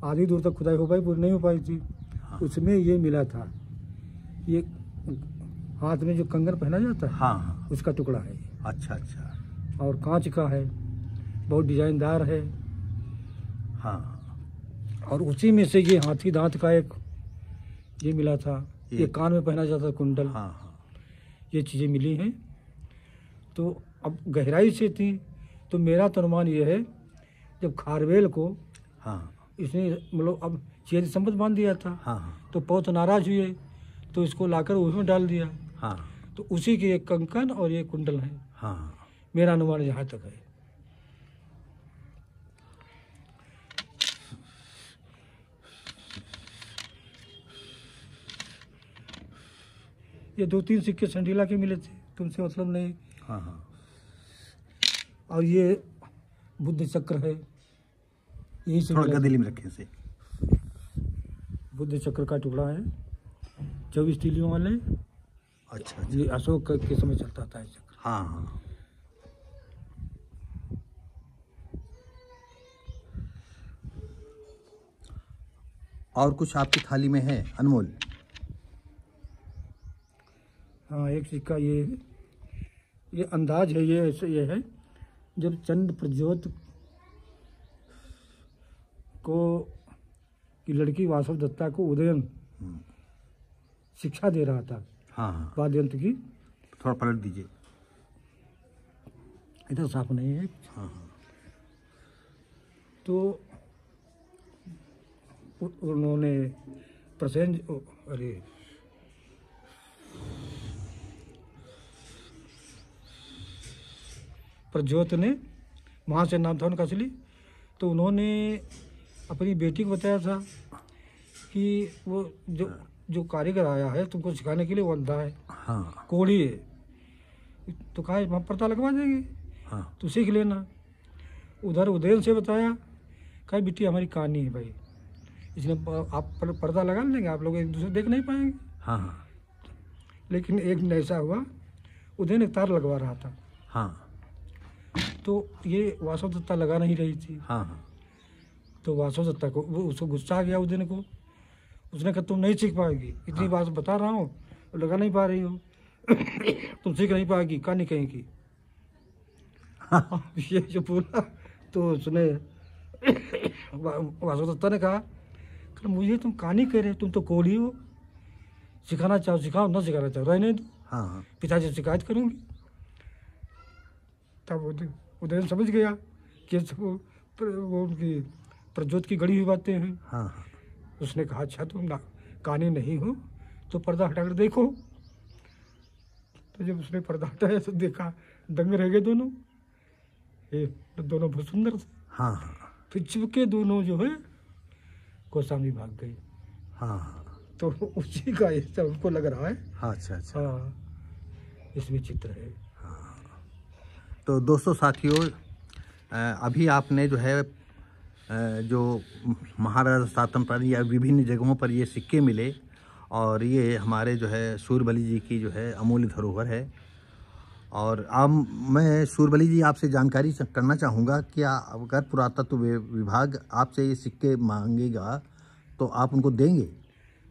आधी दूर तक खुदाई हो पाई, पूरी नहीं हो पाई थी। हाँ। उसमें ये मिला था। ये हाथ में जो कंगन पहना जाता है, हाँ हाँ। उसका टुकड़ा है। अच्छा अच्छा। और कांच का है, बहुत डिजाइनदार है। हाँ। और उसी में से ये हाथी दांत का एक ये मिला था। ये कान में पहना जाता कुंडल। हाँ हाँ। ये चीज़ें मिली हैं। तो अब गहराई से थी, तो मेरा तो अनुमान ये है जब खारवेल को हाँ इसने मतलब अब चेत संपत्ति बांध दिया था, हाँ। हाँ तो बहुत नाराज हुए, तो इसको लाकर उसमें डाल दिया। हाँ। तो उसी के एक कंकन और ये कुंडल है। हाँ। मेरा अनुमान यहाँ तक है। ये 2-3 सिक्के संडीला के मिले थे, तुमसे मतलब नहीं। हाँ हाँ। और ये बुद्ध चक्र है, यही से थोड़ा मिला था। गदेली में रखें इसे। बुद्ध चक्र का टुकड़ा है, 24 तीलियों वाले। अच्छा अच्छा। ये अशोक के समय चलता था ये चक्र। हाँ हाँ। और कुछ आपकी थाली में है अनमोल? हाँ, एक सिक्का ये अंदाज है, ये ऐसे ये है जब चंद्र प्रज्योत को कि लड़की वासव दत्ता को उदयन शिक्षा दे रहा था। हाँ हाँ, वाद्य यंत्र की। थोड़ा पलट दीजिए। इधर साफ नहीं है। हाँ हाँ, तो उन्होंने प्रसेंज, अरे प्रज्योत ने, वहाँ से नाम था उनका असली, तो उन्होंने अपनी बेटी को बताया था कि वो जो कारीगर आया है तुमको सिखाने के लिए, वो अंधा है, हाँ कोढ़ी है, तो कहा वहाँ पता लगवा देंगे, हाँ, तो सीख लेना। उधर उदयन से बताया, कहा बेटी हमारी कहानी है भाई, इसलिए आप पर्दा लगा लेंगे, आप लोग एक दूसरे देख नहीं पाएंगे। हाँ हाँ, लेकिन एक दिन ऐसा हुआ, उदयन एक तार लगवा रहा था, हाँ तो ये वासव दत्ता लगा नहीं रही थी। हाँ हाँ, तो वासव दत्ता को उसको गुस्सा आ गया उदयन को। उसने कहा तुम नहीं सीख पाएगी, इतनी बात बता रहा हूँ, लगा नहीं पा रही हो, तुम सीख नहीं पाएगी, कहानी कहीं की। ये जो बोला तो उसने वासव दत्ता ने कहा मुझे तुम कहानी कह रहे हो, तुम तो कोढ़ी हो, सिखाना चाहो सिखाओ, ना सिखाना चाहो रहने दो, हाँ पिताजी से शिकायत करूंगी। तब उदयन समझ गया कि वो उनकी प्रज्योत की गढ़ी हुई बातें हैं। हाँ हाँ, उसने कहा अच्छा तुम ना कहानी नहीं हो तो पर्दा हटाकर देखो। तो जब उसने पर्दा हटाया तो देखा दंग रह गए दोनों, ये दोनों बहुत सुंदर थे। हाँ हाँ, फिर चिपके दोनों जो है गोस्वामी भाग गई। हाँ हाँ, तो उसी का ये सब हमको लग रहा है। हाँ, अच्छा अच्छा। हाँ, इसमें चित्र है। तो दोस्तों साथियों, अभी आपने जो है जो महाराजा सातमपानी या विभिन्न जगहों पर ये सिक्के मिले, और ये हमारे जो है सूरबली जी की जो है अमूल्य धरोहर है। और अब मैं सूरबली जी आपसे जानकारी करना चाहूँगा कि अगर पुरातत्व विभाग आपसे ये सिक्के मांगेगा तो आप उनको देंगे?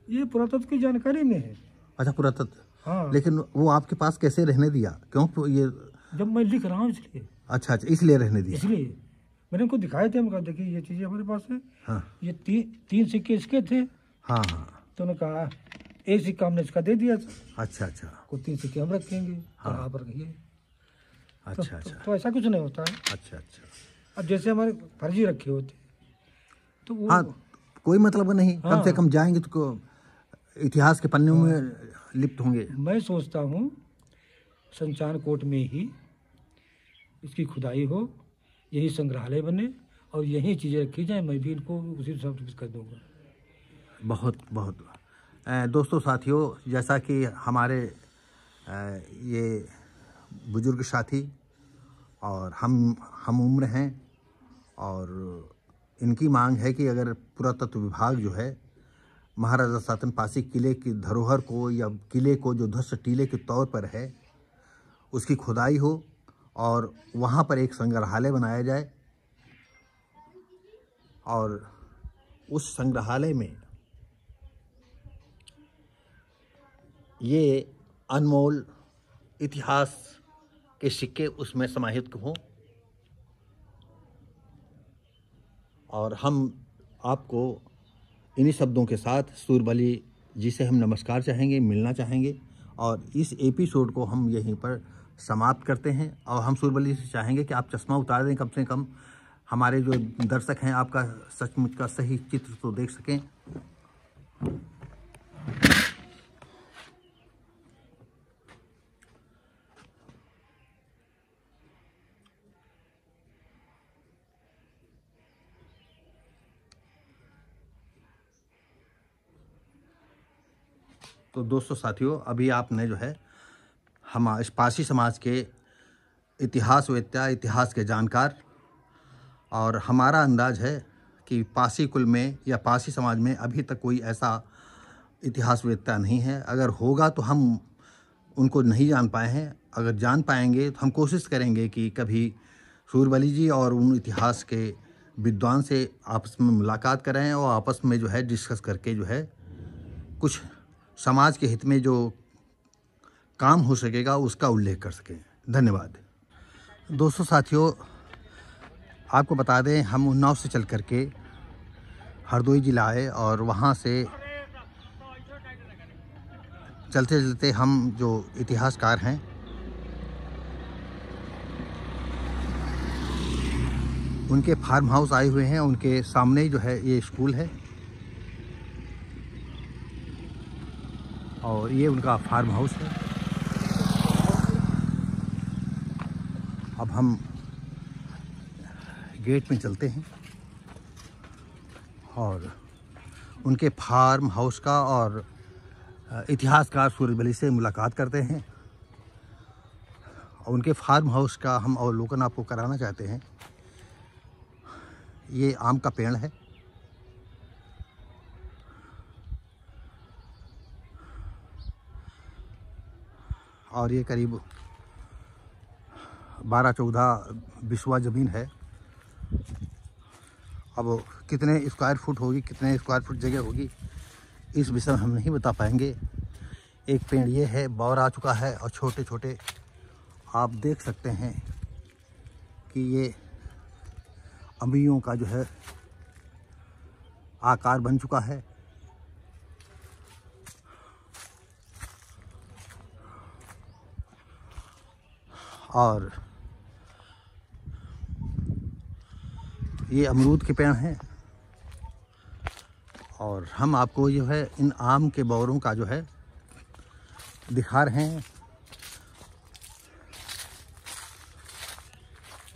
ये पुरातत्व की जानकारी में है। अच्छा, पुरातत्व। हाँ, लेकिन वो आपके पास कैसे रहने दिया? क्यों ये? जब मैं लिख रहा हूँ इसलिए। अच्छा अच्छा, इसलिए रहने दिया। इसलिए मैंने उनको दिखाए थे, हमको देखिए ये चीज़ें हमारे पास है। हाँ ये तीन सिक्के इसके थे। हाँ हाँ, तो उन्होंने कहा एक सिक्का हमने इसका दे दिया था, अच्छा अच्छा, को 3 सिक्के हम रखेंगे। हाँ। आप रखिए। अच्छा अच्छा, तो ऐसा कुछ नहीं होता है। अच्छा अच्छा। अब जैसे हमारे फर्जी रखे होते तो वो, हाँ, कोई मतलब नहीं। हाँ। कम से कम जाएंगे तो इतिहास के पन्नों में लिप्त होंगे। मैं सोचता हूँ संचान कोट में ही इसकी खुदाई हो, यही संग्रहालय बने और यही चीज़ें रखी जाए। मैं भी इनको उसी सब कर दूँगा। बहुत बहुत दोस्तों साथियों, जैसा कि हमारे ये बुजुर्ग साथी और हम उम्र हैं, और इनकी मांग है कि अगर पुरातत्व विभाग जो है महाराजा सातन पासी किले की धरोहर को, या किले को जो ध्वस्त टीले के तौर पर है, उसकी खुदाई हो और वहाँ पर एक संग्रहालय बनाया जाए, और उस संग्रहालय में ये अनमोल इतिहास के सिक्के उसमें समाहित हों। और हम आपको इन्हीं शब्दों के साथ सूरबली जी से हम नमस्कार चाहेंगे, मिलना चाहेंगे, और इस एपिसोड को हम यहीं पर समाप्त करते हैं। और हम सूरबली से चाहेंगे कि आप चश्मा उतार दें, कम से कम हमारे जो दर्शक हैं आपका सचमुच का सही चित्र तो देख सकें। तो दोस्तों साथियों, अभी आपने जो है हम इस पासी समाज के इतिहासवेत्ता, इतिहास के जानकार, और हमारा अंदाज है कि पासी कुल में या पासी समाज में अभी तक कोई ऐसा इतिहासवेत्ता नहीं है। अगर होगा तो हम उनको नहीं जान पाए हैं। अगर जान पाएंगे तो हम कोशिश करेंगे कि कभी सूरबली जी और उन इतिहास के विद्वान से आपस में मुलाकात कराएं, और आपस में जो है डिस्कस करके जो है कुछ समाज के हित में जो काम हो सकेगा उसका उल्लेख कर सकें। धन्यवाद। दोस्तों साथियों, आपको बता दें हम उन्नाव से चल करके हरदोई जिला आए और वहाँ से चलते चलते हम जो इतिहासकार हैं उनके फार्म हाउस आए हुए हैं। उनके सामने ही जो है ये स्कूल है और ये उनका फार्म हाउस है। अब हम गेट में चलते हैं और उनके फार्म हाउस का और इतिहासकार सूरजबली से मुलाकात करते हैं। और उनके फार्म हाउस का हम अवलोकन आपको कराना चाहते हैं। ये आम का पेड़ है और ये करीब 12-14 बिस्वा ज़मीन है। अब कितने स्क्वायर फुट होगी, कितने स्क्वायर फुट जगह होगी, इस विषय में हम नहीं बता पाएंगे। एक पेड़ ये है, बौर आ चुका है और छोटे छोटे आप देख सकते हैं कि ये अम्बियों का जो है आकार बन चुका है। और ये अमरूद के पेड़ हैं और हम आपको जो है इन आम के बौरों का जो है दिखा रहे हैं।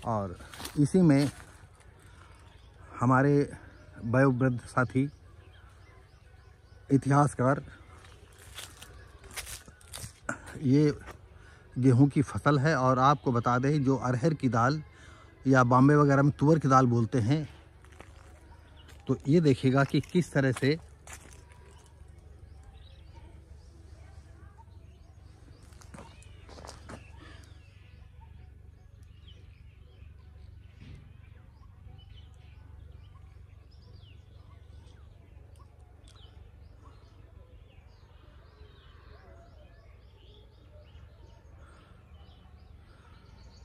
और इसी में हमारे वयोवृद्ध साथी इतिहासकार ये गेहूं की फसल है और आपको बता दें जो अरहर की दाल या बॉम्बे वगैरह में तुअर की दाल बोलते हैं, तो ये देखिएगा कि किस तरह से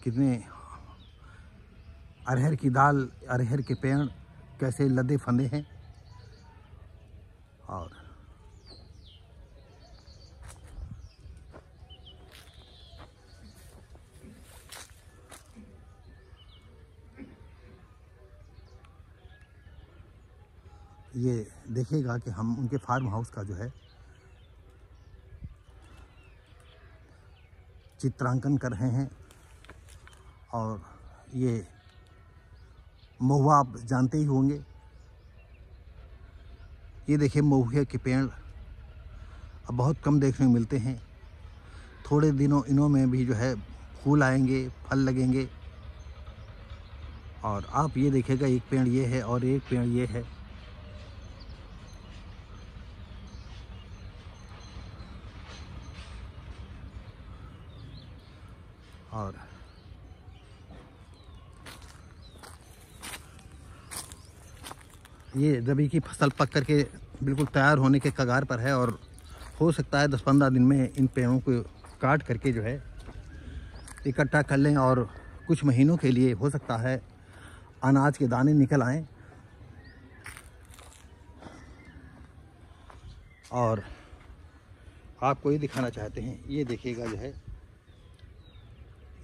कितने अरहर की दाल, अरहर के पेड़ कैसे लदे फंदे हैं। और ये देखिएगा कि हम उनके फार्म हाउस का जो है चित्रांकन कर रहे हैं। और ये महुआ आप जानते ही होंगे। ये देखिए महुए के पेड़ अब बहुत कम देखने को मिलते हैं। थोड़े दिनों इनों में भी जो है फूल आएंगे, फल लगेंगे। और आप ये देखिएगा एक पेड़ ये है और एक पेड़ ये है। और ये रबी की फसल पक करके बिल्कुल तैयार होने के कगार पर है और हो सकता है 10-15 दिन में इन पेड़ों को काट करके जो है इकट्ठा कर लें और कुछ महीनों के लिए हो सकता है अनाज के दाने निकल आएं। और आपको ये दिखाना चाहते हैं, ये देखिएगा जो है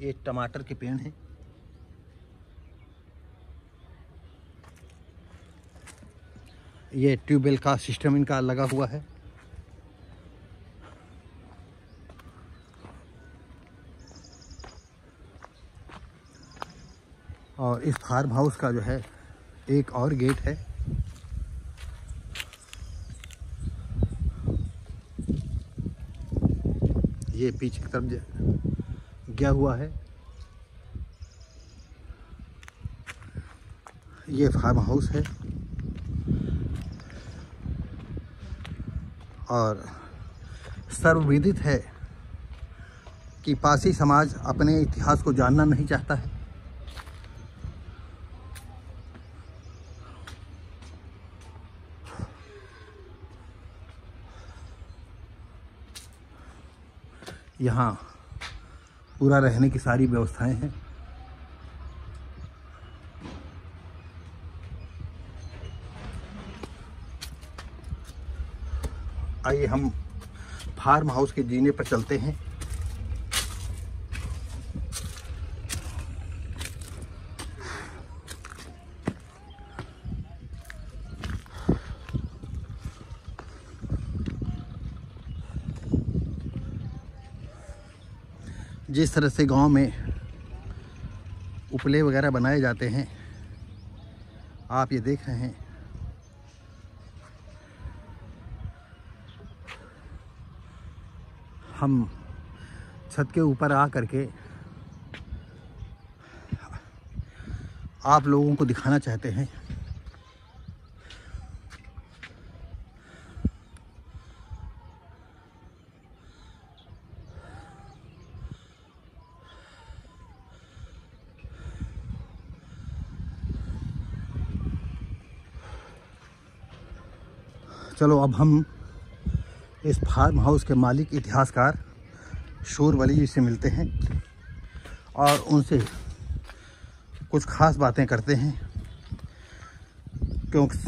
ये टमाटर के पेड़ हैं। ये ट्यूबवेल का सिस्टम इनका लगा हुआ है। और इस फार्म हाउस का जो है एक और गेट है। ये पीछे की तरफ गया हुआ है। ये फार्म हाउस है और सर्वविदित है कि पासी समाज अपने इतिहास को जानना नहीं चाहता है। यहाँ पूरा रहने की सारी व्यवस्थाएं हैं। आइए हम फार्म हाउस के जीने पर चलते हैं। जिस तरह से गांव में उपले वगैरह बनाए जाते हैं, आप ये देख रहे हैं। हम छत के ऊपर आ करके आप लोगों को दिखाना चाहते हैं चलो अब हम इस फार्म हाउस के मालिक इतिहासकार शूरवली जी से मिलते हैं और उनसे कुछ ख़ास बातें करते हैं, क्योंकि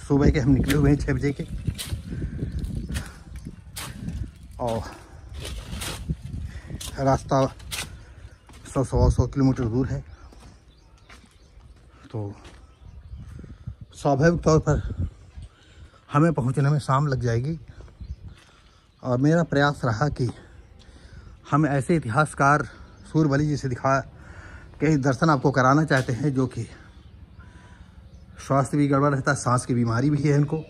सुबह के हम निकले हुए हैं 6 बजे के और रास्ता 100 किलोमीटर दूर है। तो स्वाभाविक तौर पर हमें पहुंचने में शाम लग जाएगी और मेरा प्रयास रहा कि हम ऐसे इतिहासकार शूरवली जी से दिखा के दर्शन आपको कराना चाहते हैं, जो कि स्वास्थ्य भी गड़बड़ रहता है, सांस की बीमारी भी है इनको।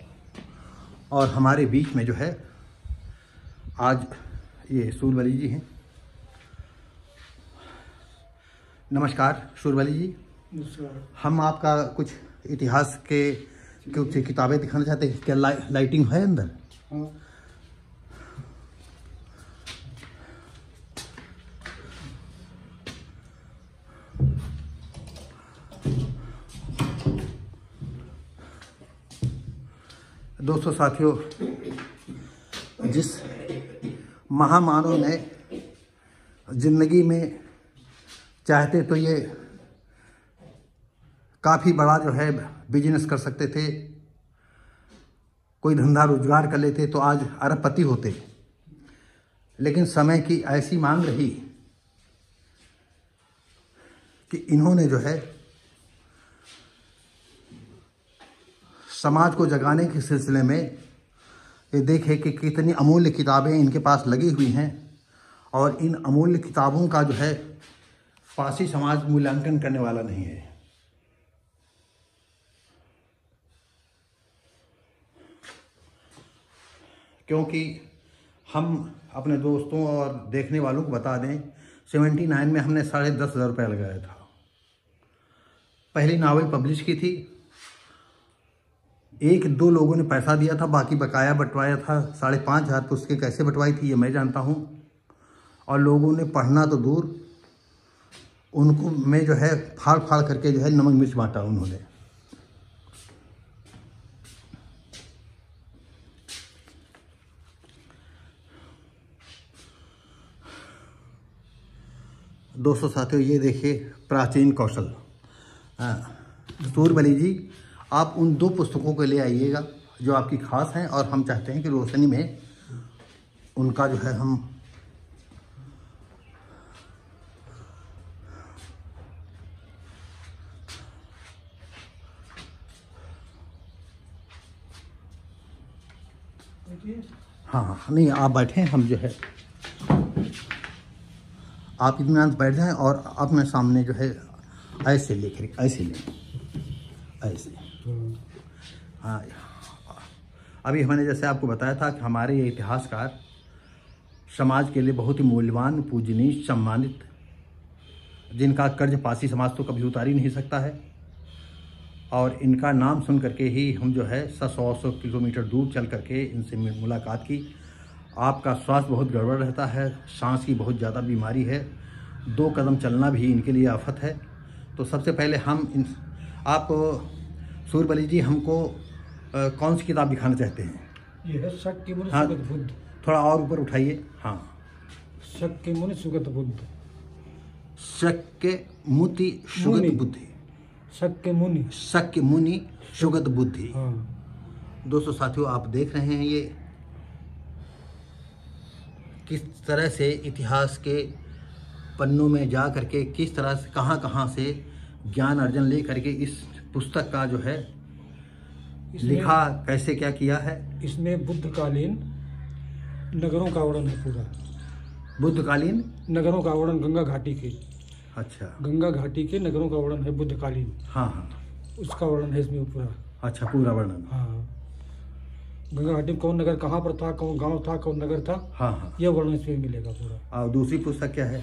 और हमारे बीच में जो है आज ये शूरवली जी हैं। नमस्कार शूरवली जी। नमस्कार। हम आपका कुछ इतिहास के कुछ किताबें दिखाना चाहते हैं। क्या लाइटिंग है अंदर? हाँ। दोस्तों साथियों, जिस महामानव ने जिंदगी में चाहते तो ये काफ़ी बड़ा जो है बिजनेस कर सकते थे, कोई धंधा रोजगार कर लेते तो आज अरबपति होते, लेकिन समय की ऐसी मांग रही कि इन्होंने जो है समाज को जगाने के सिलसिले में ये देखे कि कितनी अमूल्य किताबें इनके पास लगी हुई हैं और इन अमूल्य किताबों का जो है पारसी समाज मूल्यांकन करने वाला नहीं है। क्योंकि हम अपने दोस्तों और देखने वालों को बता दें, 79 में हमने 10,500 रुपया लगाया था। पहली नावल पब्लिश की थी, 1-2 लोगों ने पैसा दिया था, बाकी बकाया बंटवाया था। 5,500 पुस्तकें कैसे बंटवाई थी ये मैं जानता हूँ। और लोगों ने पढ़ना तो दूर, उनको में जो है फाड़ फाड़ करके जो है नमक मिर्च बांटा उन्होंने। दोस्तों साथियों, ये देखिए प्राचीन कौशल। शूरवली जी, आप उन 2 पुस्तकों को ले आइएगा जो आपकी खास हैं, और हम चाहते हैं कि रोशनी में उनका जो है हम हाँ नहीं आप बैठें, हम जो है आप इत्मीनान से बैठ जाएं और अपने सामने जो है ऐसे लेकर ऐसे लें, ऐसे। हाँ, अभी मैंने जैसे आपको बताया था कि हमारे ये इतिहासकार समाज के लिए बहुत ही मूल्यवान, पूजनीय, सम्मानित, जिनका कर्ज पारसी समाज तो कभी उतार ही नहीं सकता है। और इनका नाम सुन करके ही हम जो है 100 किलोमीटर दूर चल करके इनसे मुलाकात की। आपका स्वास्थ्य बहुत गड़बड़ रहता है, सांस की बहुत ज़्यादा बीमारी है, 2 कदम चलना भी इनके लिए आफत है। तो सबसे पहले हम आप शूरवली जी हमको कौन सी किताब दिखाना चाहते हैं? ये है शक्यमुनि हाँ, सुगत बुद्ध। थोड़ा और ऊपर उठाइए। हाँ, शक्यमुनि सुगत बुद्ध। शक्यमुनि सुगत बुद्धि। शक्यमुनि सुगत बुद्धि। हाँ। दोस्तों साथियों, आप देख रहे हैं किस तरह से इतिहास के पन्नों में जा करके किस तरह से कहाँ से ज्ञान अर्जन ले करके इस पुस्तक का जो है लिखा, कैसे क्या किया है। इसमें बुद्धकालीन नगरों का वर्णन है पूरा। बुद्धकालीन नगरों का वर्णन गंगा घाटी के। अच्छा, गंगा घाटी के नगरों का वर्णन है बुद्धकालीन। हाँ हाँ, उसका वर्णन है इसमें पूरा। अच्छा, पूरा वर्णन। हाँ, गंगा घाटी में कौन नगर कहाँ पर था, कौन गांव था, कौन नगर था, हाँ हाँ, यह वर्णन इसमें मिलेगा पूरा। और दूसरी पुस्तक क्या है?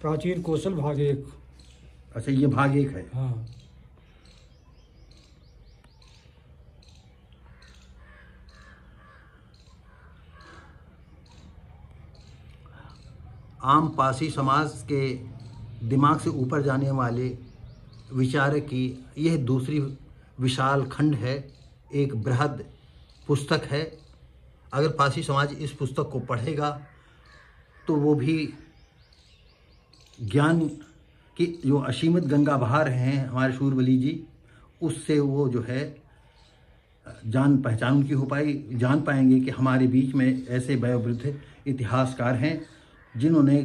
प्राचीन कौशल भाग 1। अच्छा, ये भाग 1 है। हाँ, आम पासी समाज के दिमाग से ऊपर जाने वाले विचार की यह दूसरी विशाल खंड है, एक बृहद पुस्तक है। अगर पासी समाज इस पुस्तक को पढ़ेगा तो वो भी ज्ञान की जो असीमित गंगा बहा रहे हैं हमारे शूरबली जी, उससे वो जो है जान पहचान उनकी हो पाई, जान पाएंगे कि हमारे बीच में ऐसे वयोवृद्ध इतिहासकार हैं जिन्होंने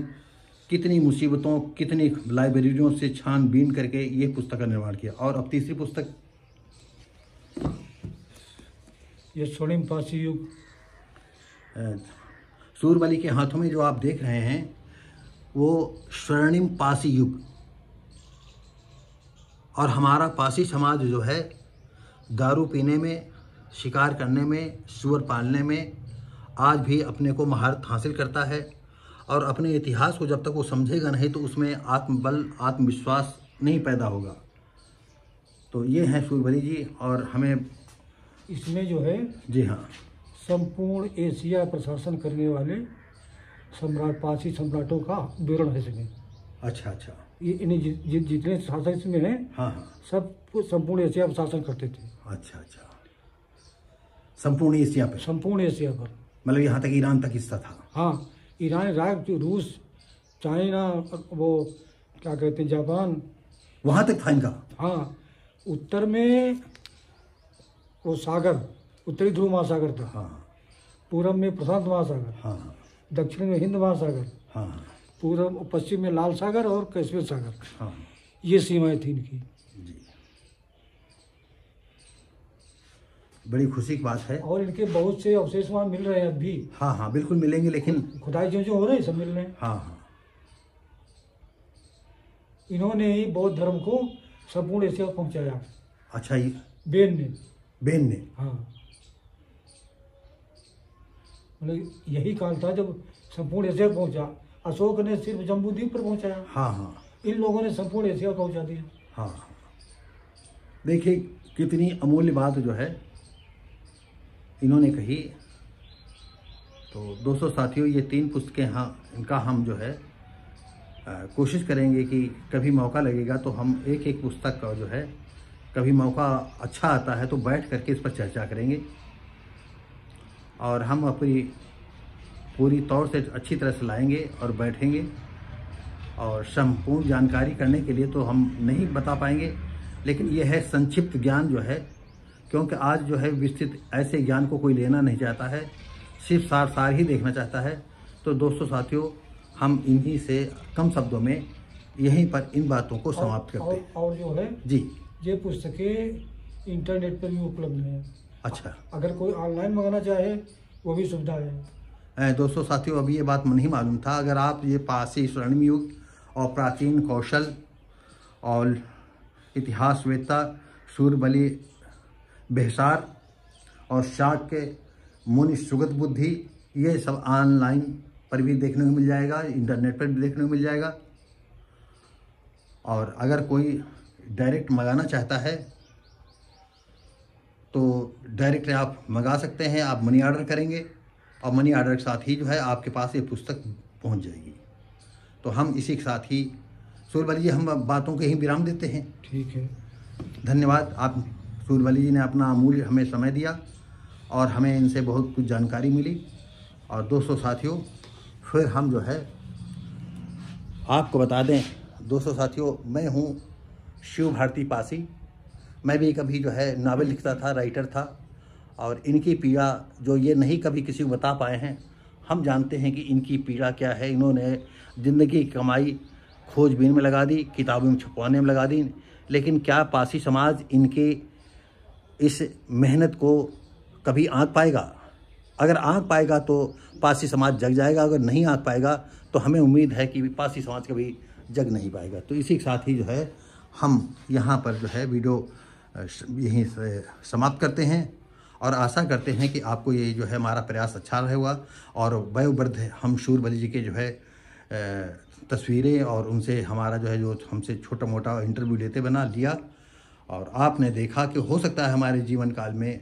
कितनी मुसीबतों, कितनी लाइब्रेरियों से छानबीन करके ये पुस्तक का निर्माण किया। और अब तीसरी पुस्तक, ये स्वर्णिम पासी युग। शूरबली के हाथों में जो आप देख रहे हैं वो स्वर्णिम पासी युग। और हमारा पासी समाज जो है दारू पीने में, शिकार करने में, सूअर पालने में आज भी अपने को महारत हासिल करता है। और अपने इतिहास को जब तक वो समझेगा नहीं तो उसमें आत्मबल, आत्मविश्वास नहीं पैदा होगा। तो ये हैं शूरबली जी। और हमें इसमें जो है, जी हाँ, संपूर्ण एशिया प्रशासन करने वाले सम्राट, पासी सम्राटों का विवरण है इसमें। अच्छा अच्छा, ये इन्हें जितने शासक इसमें हैं, हाँ हाँ, सब संपूर्ण एशिया पर शासन करते थे। अच्छा अच्छा, संपूर्ण एशिया पर? संपूर्ण एशिया पर, मतलब यहाँ तक ईरान तक हिस्सा था? हाँ, ईरान, इराक, रूस, चाइना, वो क्या कहते हैं, जापान, वहाँ तक था इनका। हाँ, उत्तर में वो सागर, उत्तरी ध्रुव महासागर था। हाँ, पूर्व में प्रशांत महासागर। हाँ, दक्षिण में हिंद महासागर। हाँ, पूर्व पश्चिम में लाल सागर और कैस्पियन सागर। हाँ, ये सीमाएं थी इनकी। जी, बड़ी खुशी की बात है। और इनके बहुत से अवशेष वहाँ मिल रहे हैं अब भी। हाँ हाँ, बिल्कुल मिलेंगे, लेकिन खुदाई जो हो रहे हैं सब मिल रहे हैं। हाँ हाँ, इन्होंने ही बौद्ध धर्म को संपूर्ण एशिया को पहुँचाया। अच्छा, ये बेन ने हाँ, मतलब यही काल था जब संपूर्ण एशिया पहुँचा। अशोक ने सिर्फ जम्बूद्वीप पर पहुँचाया। हाँ हाँ, इन लोगों ने संपूर्ण एशिया पहुँचा दिया। हाँ, देखिए कितनी अमूल्य बात जो है इन्होंने कही। तो दोस्तों साथियों, ये 3 पुस्तकें, हाँ, इनका हम जो है कोशिश करेंगे कि कभी मौका लगेगा तो हम एक एक पुस्तक का जो है, कभी मौका अच्छा आता है तो बैठ करके इस पर चर्चा करेंगे। और हम अपनी पूरी तौर से अच्छी तरह से लाएंगे और बैठेंगे। और संपूर्ण जानकारी करने के लिए तो हम नहीं बता पाएंगे, लेकिन यह है संक्षिप्त ज्ञान जो है, क्योंकि आज जो है विस्तृत ऐसे ज्ञान को कोई लेना नहीं चाहता है, सिर्फ सार ही देखना चाहता है। तो दोस्तों साथियों, हम इन्हीं से कम शब्दों में यहीं पर इन बातों को समाप्त करते हैं। और जो है जी, ये पुस्तकें इंटरनेट पर भी उपलब्ध हैं। अच्छा, अगर कोई ऑनलाइन मंगाना चाहे वो भी सुविधा है। दोस्तों साथियों, अभी ये बात नहीं मालूम था। अगर आप ये पासी स्वर्णिम युग और प्राचीन कौशल और इतिहासवेत्ता शूरबली बेहसार और शाक्य मुनि सुगत बुद्धि, ये सब ऑनलाइन पर भी देखने को मिल जाएगा, इंटरनेट पर भी देखने को मिल जाएगा। और अगर कोई डायरेक्ट मंगाना चाहता है तो डायरेक्ट आप मंगा सकते हैं। आप मनी ऑर्डर करेंगे और मनी ऑर्डर के साथ ही जो है आपके पास ये पुस्तक पहुंच जाएगी। तो हम इसी के साथ ही शूरबली जी, हम बातों के ही विराम देते हैं। ठीक है, धन्यवाद। आप शूरबली जी ने अपना अमूल्य हमें समय दिया और हमें इनसे बहुत कुछ जानकारी मिली। और दोस्तों साथियों, फिर हम जो है आपको बता दें, दोस्तों साथियों, मैं हूँ शिव भारती पासी। मैं भी कभी जो है नावल लिखता था, राइटर था। और इनकी पीड़ा जो ये नहीं कभी किसी को बता पाए हैं, हम जानते हैं कि इनकी पीड़ा क्या है। इन्होंने ज़िंदगी की कमाई खोजबीन में लगा दी, किताबों में छपवाने में लगा दी, लेकिन क्या पारसी समाज इनके इस मेहनत को कभी आँक पाएगा? अगर आँक पाएगा तो पारसी समाज जग जाएगा, अगर नहीं आँक पाएगा तो हमें उम्मीद है कि पारसी समाज कभी जग नहीं पाएगा। तो इसी के साथ ही जो है हम यहाँ पर जो है वीडियो यहीं से समाप्त करते हैं और आशा करते हैं कि आपको ये जो है हमारा प्रयास अच्छा रहेगा और वयोवृद्ध हम शूर बलि जी के जो है तस्वीरें और उनसे हमारा जो है जो हमसे छोटा मोटा इंटरव्यू लेते बना लिया और आपने देखा कि हो सकता है हमारे जीवन काल में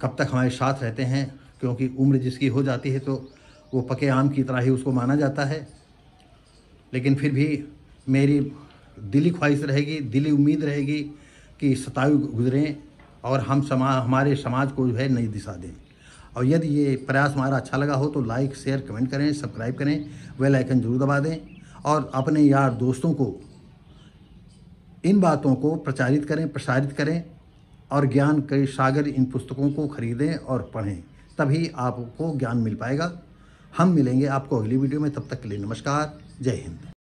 कब तक हमारे साथ रहते हैं, क्योंकि उम्र जिसकी हो जाती है तो वो पके आम की तरह ही उसको माना जाता है। लेकिन फिर भी मेरी दिली ख्वाहिश रहेगी, दिली उम्मीद रहेगी कि शतायु गुजरें और हम हमारे समाज को जो है नई दिशा दें। और यदि ये प्रयास हमारा अच्छा लगा हो तो लाइक, शेयर, कमेंट करें, सब्सक्राइब करें, बेल आइकन जरूर दबा दें और अपने यार दोस्तों को इन बातों को प्रसारित करें और ज्ञान के सागर इन पुस्तकों को खरीदें और पढ़ें, तभी आपको ज्ञान मिल पाएगा। हम मिलेंगे आपको अगली वीडियो में, तब तक के लिए नमस्कार, जय हिंद।